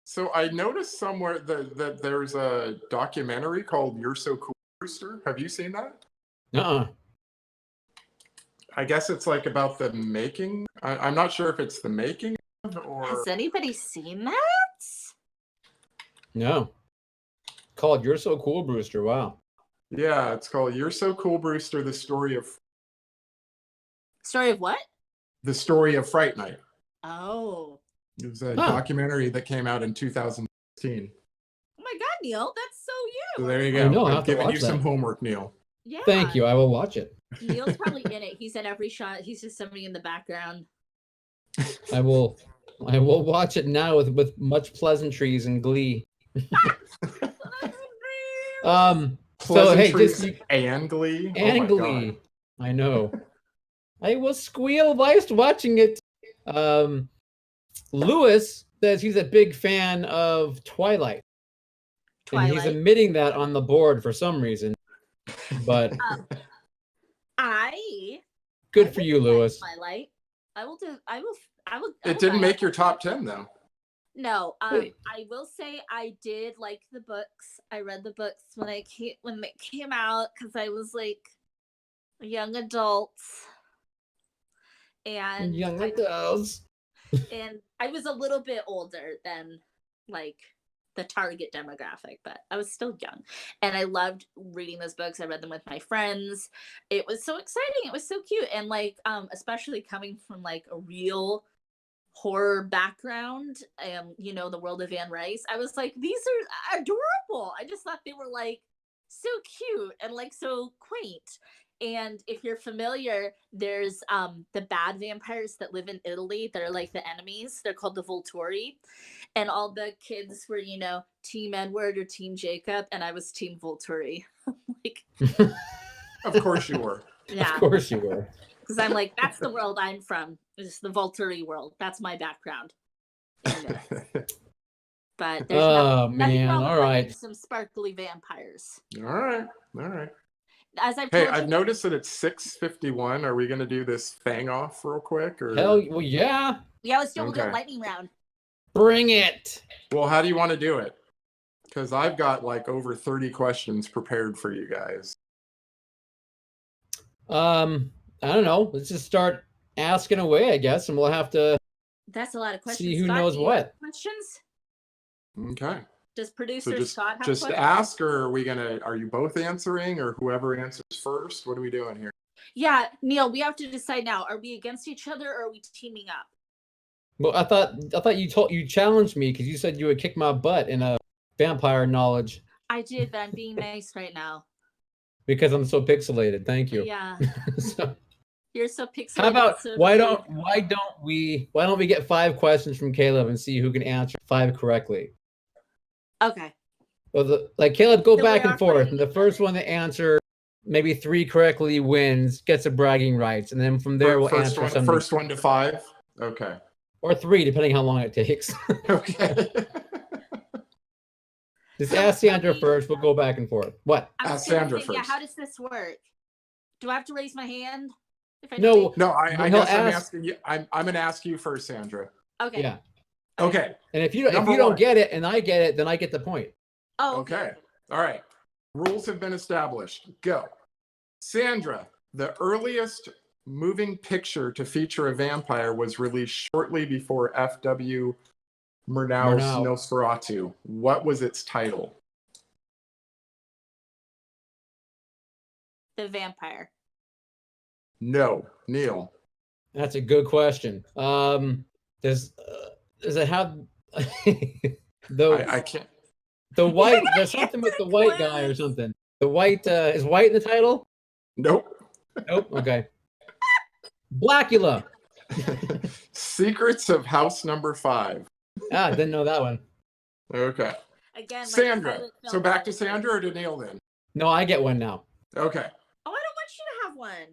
So I noticed somewhere that there's a documentary called "You're So Cool, Brewster." Have you seen that? I guess it's like about the making. I'm not sure if it's the making or. Has anybody seen that? No. Called "You're So Cool, Brewster." Wow. Yeah, it's called "You're So Cool, Brewster," the story of. Story of what? The story of Fright Night. Oh. It was a documentary that came out in 2016. Oh my God, Neil, that's so you. So there you go. I'm giving you some homework, Neil. Yeah. Thank you. I will watch it. Neil's probably in it. He's in every shot. He's just somebody in the background. I will watch it now with much pleasantries and glee. So hey, and glee. And glee. God. I know. I will squeal whilst watching it. Lewis says he's a big fan of Twilight. And he's admitting that on the board for some reason. But good for you, Lewis. Twilight. I will. It didn't make your top 10 though. No. I will say I did like the books. I read the books when they came out because I was like a young adult. And young adults. And I was a little bit older than like the target demographic, but I was still young. And I loved reading those books. I read them with my friends. It was so exciting. It was so cute. And like, especially coming from like a real horror background, the world of Anne Rice, I was like, these are adorable. I just thought they were like so cute and like so quaint. And if you're familiar, there's the bad vampires that live in Italy that are like the enemies. They're called the Volturi. And all the kids were, Team Edward or Team Jacob, and I was Team Volturi. Like, Of course you were. yeah. Of course you were. Because I'm like, that's the world I'm from. It's the Volturi world. That's my background. But there's nothing wrong with all right. some sparkly vampires. All right. As I've Hey, told I've you, noticed that it's 6:51. Are we going to do this Fang-Off real quick? Or... Hell, well, yeah. yeah, let's do Okay. a lightning round. Bring it. Well, how do you want to do it? Because I've got like over 30 questions prepared for you guys. I don't know. Let's just start asking away, I guess, and we'll have to That's a lot of questions. see who Scott, knows do you what. have questions? Okay. Does So producer Scott have just questions? ask, or are you both answering, or whoever answers first? What are we doing here? Yeah, Neil, we have to decide now. Are we against each other or are we teaming up? Well, I thought you challenged me because you said you would kick my butt in a vampire knowledge I did, but I'm being nice right now. because I'm so pixelated. Thank you. Yeah, So, you're so pixelated. how about so why rude. don't we get 5 questions from Caleb and see who can answer 5 correctly? Okay. Well, Caleb, go So back we are and forth, fighting and the each first other. one to answer maybe 3 correctly wins, gets a bragging rights, and then from there we'll first answer one, something. first one to 5. Okay. Or 3, depending how long it takes. Okay. Just ask Sandra first. We'll go back and forth. What? I'm Ask just gonna Sandra say, yeah, first. how does this work? Do I have to raise my hand? If I No. don't No, I He'll guess I'm ask- asking you. I'm going to ask you first, Sandra. make- Okay. Yeah. Okay. And if you Number don't one. get it and I get it, then I get the point. Oh, Okay. All right. Rules have been established. Go. Sandra, the earliest moving picture to feature a vampire was released shortly before F.W. Murnau's Murnau. Nosferatu. What was its title? The vampire. No. Neil. That's a good question. Does it have I can't. the white? There's something with the white guy or something. The white is white in the title? Nope. Nope. Okay. Blackula. Secrets of House Number 5. Didn't know that one. Okay. Again, my Sandra. silent So film back to knowledge. Sandra or to Neil then? No, I get one now. Okay. Oh, I don't want you to have one.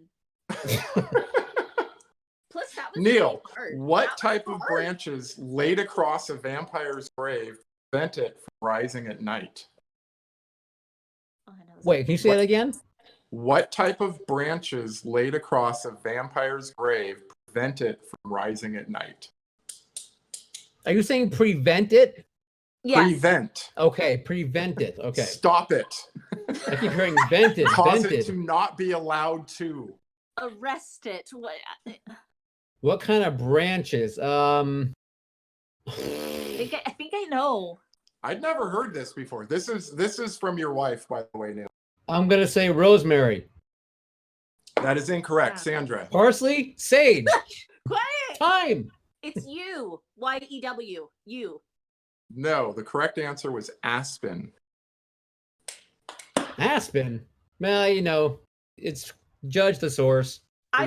Plus, that was Neil, hard. what That was type of hard. branches laid across a vampire's grave prevent it from rising at night? Oh, I know this. Wait, can you say that again? What type of branches laid across a vampire's grave prevent it from rising at night? Are you saying prevent it? Yes. Prevent. Okay, prevent it. Okay. Stop it. I keep hearing vented, Cause it vented. to not be allowed to. Arrest it. What? What kind of branches? I think I know. I'd never heard this before. This is from your wife, by the way, Neil. I'm gonna say rosemary, That is incorrect, Yeah. Sandra. parsley, sage. Quiet. Time. It's you. YEW. You. No, the correct answer was aspen. Aspen. Well, it's judge the source. It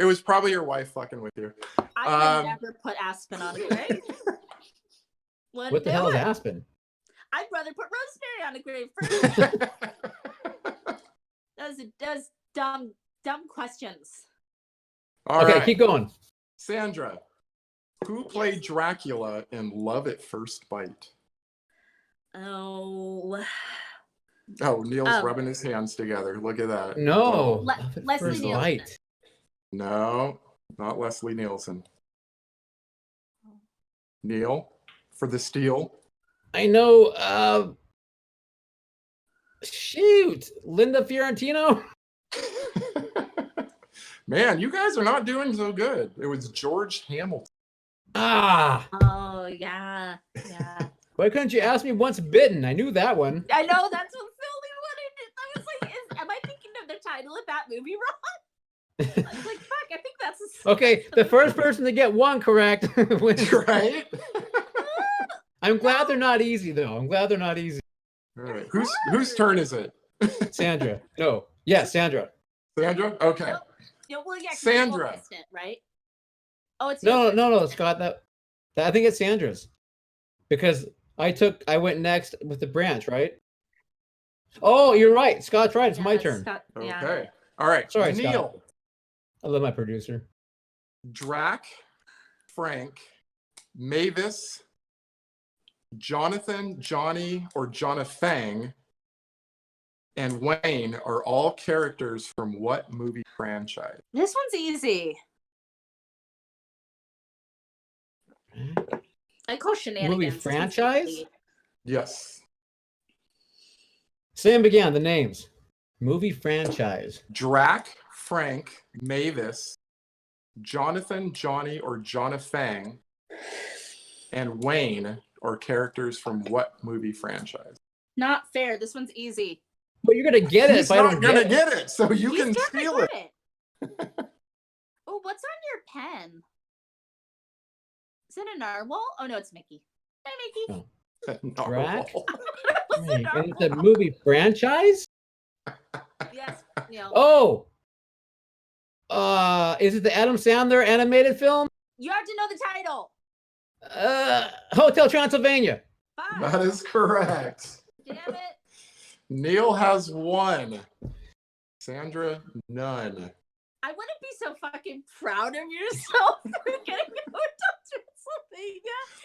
was probably your wife fucking with you. I would never put aspen on a grave. What the hell is aspen? I'd rather put rosemary on a grave first. Those dumb questions. All Okay, right. keep going. Sandra, who played Dracula in Love at First Bite? Oh. Oh, Neil's rubbing his hands together. Look at that. No. Leslie First Nielsen. Light. No, not Leslie Nielsen. Neil, for the steal. I know. Shoot, Linda Fiorentino. Man, you guys are not doing so good. It was George Hamilton. Ah, Oh, yeah. Yeah. why couldn't you ask me once bitten? I knew that one. I know, that's the only one I did. I was like, am I thinking of the title of that movie wrong? I was like, fuck, I think that's Okay, the first person to get one correct wins. Right? I'm glad they're not easy, though. I'm glad they're not easy. All right. Whose turn is it? Sandra. No. Yes, Sandra. Sandra? Okay. Yeah, well, yeah, 'cause Sandra. you all missed it, right? Oh, it's No, your turn. no, Scott. That I think it's Sandra's because I went next with the branch, right? Oh, you're right. Scott's right. It's my turn. Scott, yeah. Okay. All right. Sorry, Neil. Scott. I love my producer. Drac, Frank, Mavis, Jonathan, Johnny, or Jonathan, and Wayne are all characters from what movie franchise? This one's easy. I call shenanigans. Movie franchise? Yes. Sam began the names. Movie franchise. Drac, Frank, Mavis, Jonathan, Johnny, or Jonathan, and Wayne are characters from what movie franchise? Not fair. This one's easy. But you're gonna get it He's if I don't not gonna get it. get it, so you He's can gonna steal get it. Oh, what's on your pen? Is it a narwhal? Oh no, it's Mickey. Hi, Mickey. Oh. Drac? What's a And narwhal? it's a movie franchise? Yes, Neil. Oh. Is it the Adam Sandler animated film? You have to know the title. Hotel Transylvania. Five. That is correct. Damn it. Neil has one. Sandra, none. I wouldn't be so fucking proud of yourself for getting Hotel Transylvania.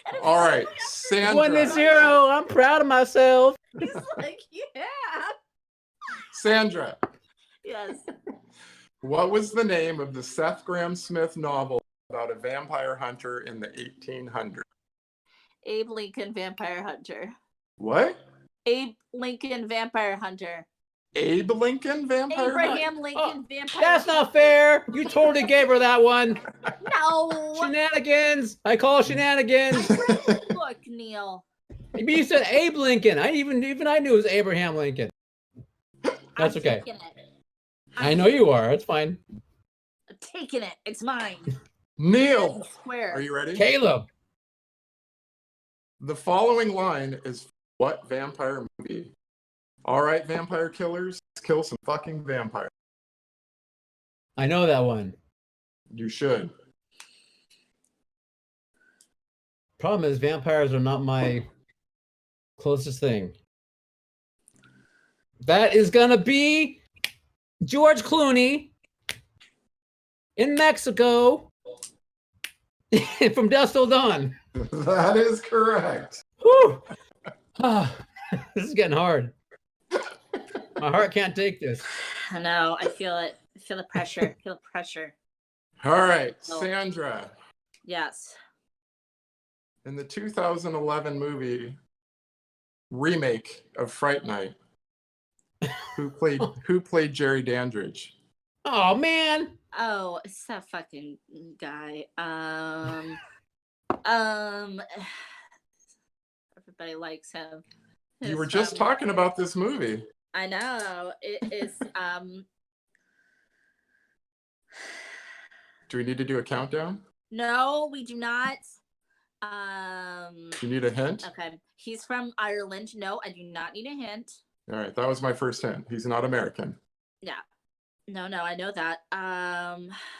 And it's All like, right, Sandra. 1-0. I'm proud of myself. He's like, yeah. Sandra, Yes. what was the name of the Seth Graham Smith novel about a vampire hunter in the 1800s? Abe Lincoln, Vampire Hunter. What? Abe Lincoln, Vampire Hunter. Abe Lincoln, vampire hunter? Abraham Lincoln, Vampire That's not fair. You totally gave her that one. No. Shenanigans. I call shenanigans. Look, Neil. Maybe you said Abe Lincoln. I even I knew it was Abraham Lincoln. That's I'm okay. taking it. I know you are. It's fine. I'm taking it. It's mine. Neil, Square. are you ready? Caleb. The following line is what vampire movie? All right, vampire killers, let's kill some fucking vampires. I know that one. You should. Problem is, vampires are not my closest thing. That is gonna be George Clooney in Mexico from Dusk Till Dawn. That is correct. Whew. Ah, this is getting hard. My heart can't take this. I know. I feel it. I feel the pressure. I feel the pressure. All right, Oh. Sandra. Yes. In the 2011 movie remake of Fright Night, who played Jerry Dandridge? Oh man. Oh, it's that fucking guy. Everybody likes him. You were just talking about this movie. I know. It is Do we need to do a countdown? no, we do not. Do you need a hint? Okay. He's from Ireland. No, I do not need a hint. All right, that was my first hint. He's not American. Yeah. No, I know that.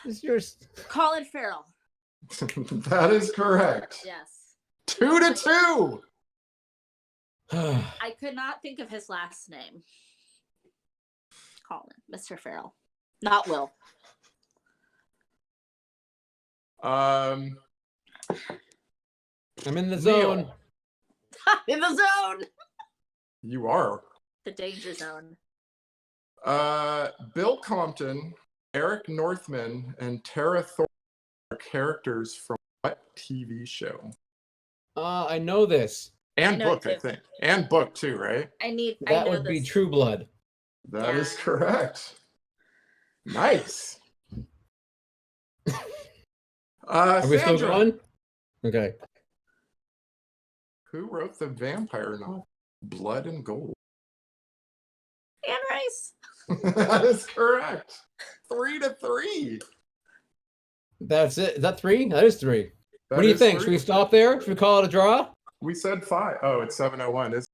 It's yours. Colin Farrell. That is correct. Yes. 2-2. I could not think of his last name. Colin, Mr. Farrell. Not Will. Um, I'm in the zone. Neil. In the zone. You are. The danger zone. Bill Compton, Eric Northman, and Tara Thorne are characters from what TV show? I know this. And know it book, I too. think. And book too, right? I That know would be this. True Blood. That is Yeah. correct. Nice. Are we still Sandra, going? Okay. who wrote the vampire novel Blood and Gold? Anne Rice. That is correct. 3-3. That's it. Is that 3? That is 3. That What do you is think? 3. Should we stop there? Should we call it a draw? We said 5. Oh, it's 7:01.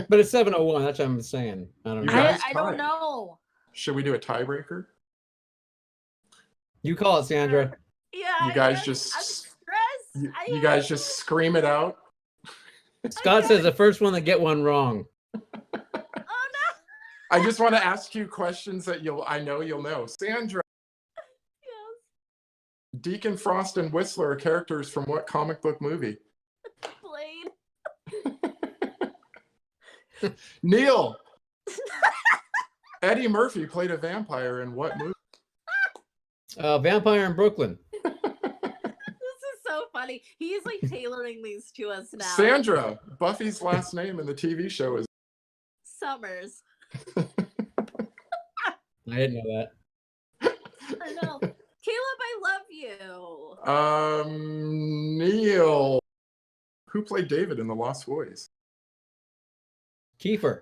But it's 7:01. That's what I'm saying. I don't You know. guys I don't tied. know. Should we do a tiebreaker? You call it, Sandra. Yeah. You guys I'm just stressed. you guys just scream it out. Scott says the first one to get one wrong. Oh no. I just want to ask you questions that I know you'll know. Sandra, Yes. Deacon Frost and Whistler are characters from what comic book movie? Blade. Neil. Eddie Murphy played a vampire in what movie? Vampire in Brooklyn. This is so funny. He's like tailoring these to us now. Sandra, Buffy's last name in the TV show is Summers. I didn't know that. I know. Caleb, I love you. Neil. Who played David in The Lost Boys? Kiefer.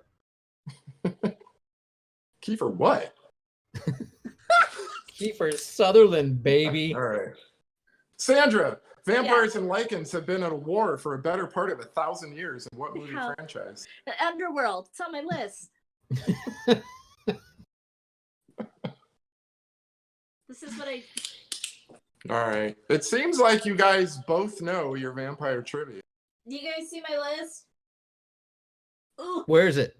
Kiefer what? Kiefer Sutherland, baby. All right. Sandra, vampires and lichens have been at a war for a better part of 1,000 years. In what movie franchise? The Underworld. It's on my list. This is what I... All right. It seems like you guys both know your vampire trivia. Do you guys see my list? Ooh, Where is it?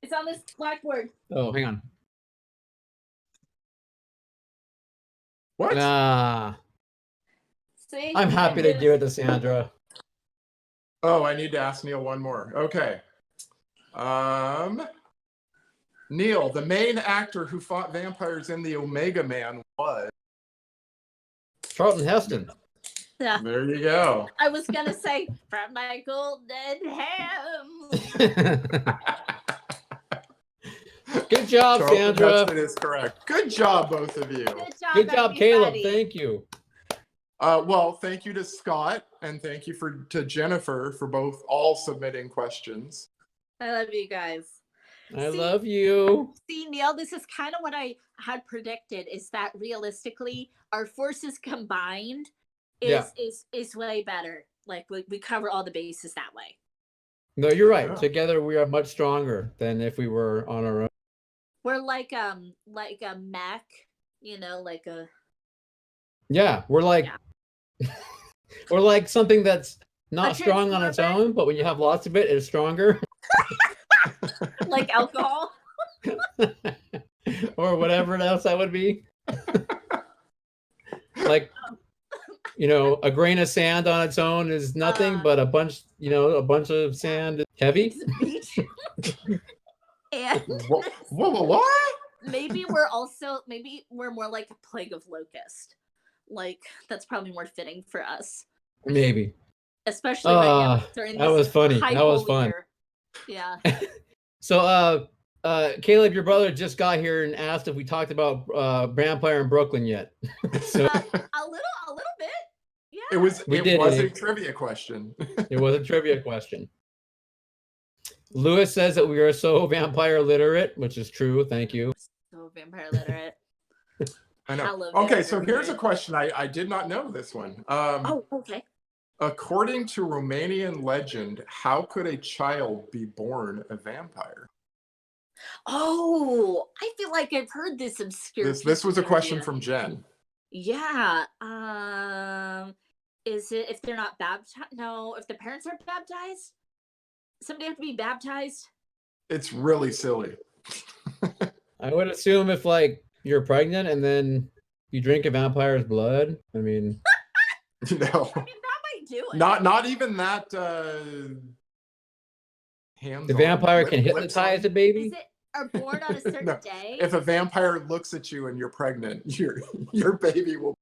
it's on this blackboard. Oh, hang on. What? See? I'm happy to give it to Sandra. Oh, I need to ask Neil one more. Okay. Neil, the main actor who fought vampires in the Omega Man was... Charlton Heston. Yeah. There you go. I was going to say, from my golden hands. Good job, Charlton Sandra. Heston is correct. Good job, both of you. Good job, Caleb. Thank you. Well, thank you to Scott, and thank you to Jennifer for all submitting questions. I love you guys. I love you. See, Neil, this is kind of what I had predicted, is that realistically, our forces combined is way better. Like, we cover all the bases that way. No, you're right. Yeah. Together, we are much stronger than if we were on our own. We're like a mech, you know, like a... Yeah, we're like... We're like something that's not strong on its transformer. own, but when you have lots of it, it's stronger. Like alcohol. Or whatever else that would be. Like, you know, a grain of sand on its own is nothing, but a bunch of sand is heavy. Beach. And What? maybe we're more like a plague of locust. Like, that's probably more fitting for us. Maybe. Especially right now during that was funny. high That was polar fun. year. Yeah. So, Caleb, your brother just got here and asked if we talked about Vampire in Brooklyn yet. So A little bit. Yeah. It was did. a trivia question. it was a trivia question. Lewis says that we are so vampire literate, which is true. Thank you. So vampire literate. I know. Hello, Okay, so vampire here's a question. I did not know this one. Okay. According to Romanian legend, how could a child be born a vampire? Oh, I feel like I've heard this obscure. This was a question from Jen. Yeah. Is it if they're not baptized? No, if the parents aren't baptized, somebody have to be baptized. It's really silly. I would assume if like you're pregnant and then you drink a vampire's blood. I mean, No, I mean, that might do it. not even that. the vampire can hypnotize a baby. Is it are born on a certain No. day? If a vampire looks at you and you're pregnant, your baby will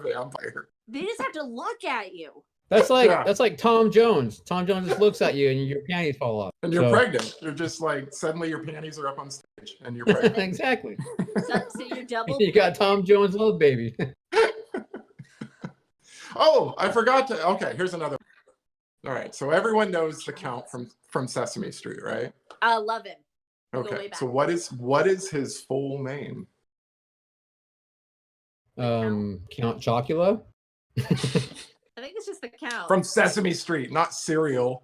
be a vampire. They just have to look at you. That's like Tom Jones. Tom Jones just looks at you and your panties fall off. And you're pregnant. You're just like suddenly your panties are up on stage and you're pregnant. Exactly. So you're double. You got Tom Jones' love baby. Oh, I forgot to. Okay, here's another. All right, so everyone knows the Count from Sesame Street, right? I love him. Go way Okay, back. so what is his full name? Count Chocula. I think it's just the Count. From Sesame Street, not cereal.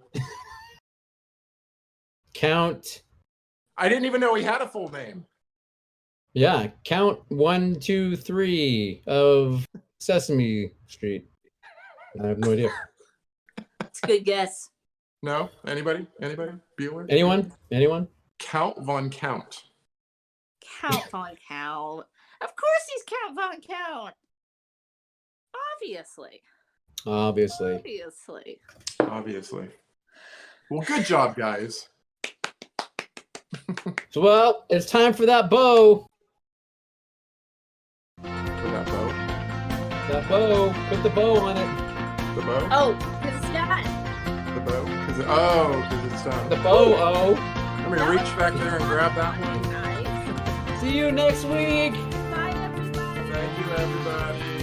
Count. I didn't even know he had a full name. Yeah, count 1, 2, 3 of Sesame Street. I have no idea. It's a good guess. No? Anybody? Bueller? Anyone? Count Von Count. Count Von Count. Of course he's Count Von Count. Obviously. Well, good job, guys. So, well, it's time for that bow. For that bow. That bow. Put the bow on it. The bow? Oh, because it's done. The bow? Because it's done. The bow. Oh. Let me reach back there and grab that one. Nice. See you next week. Bye, everybody. Thank you, everybody.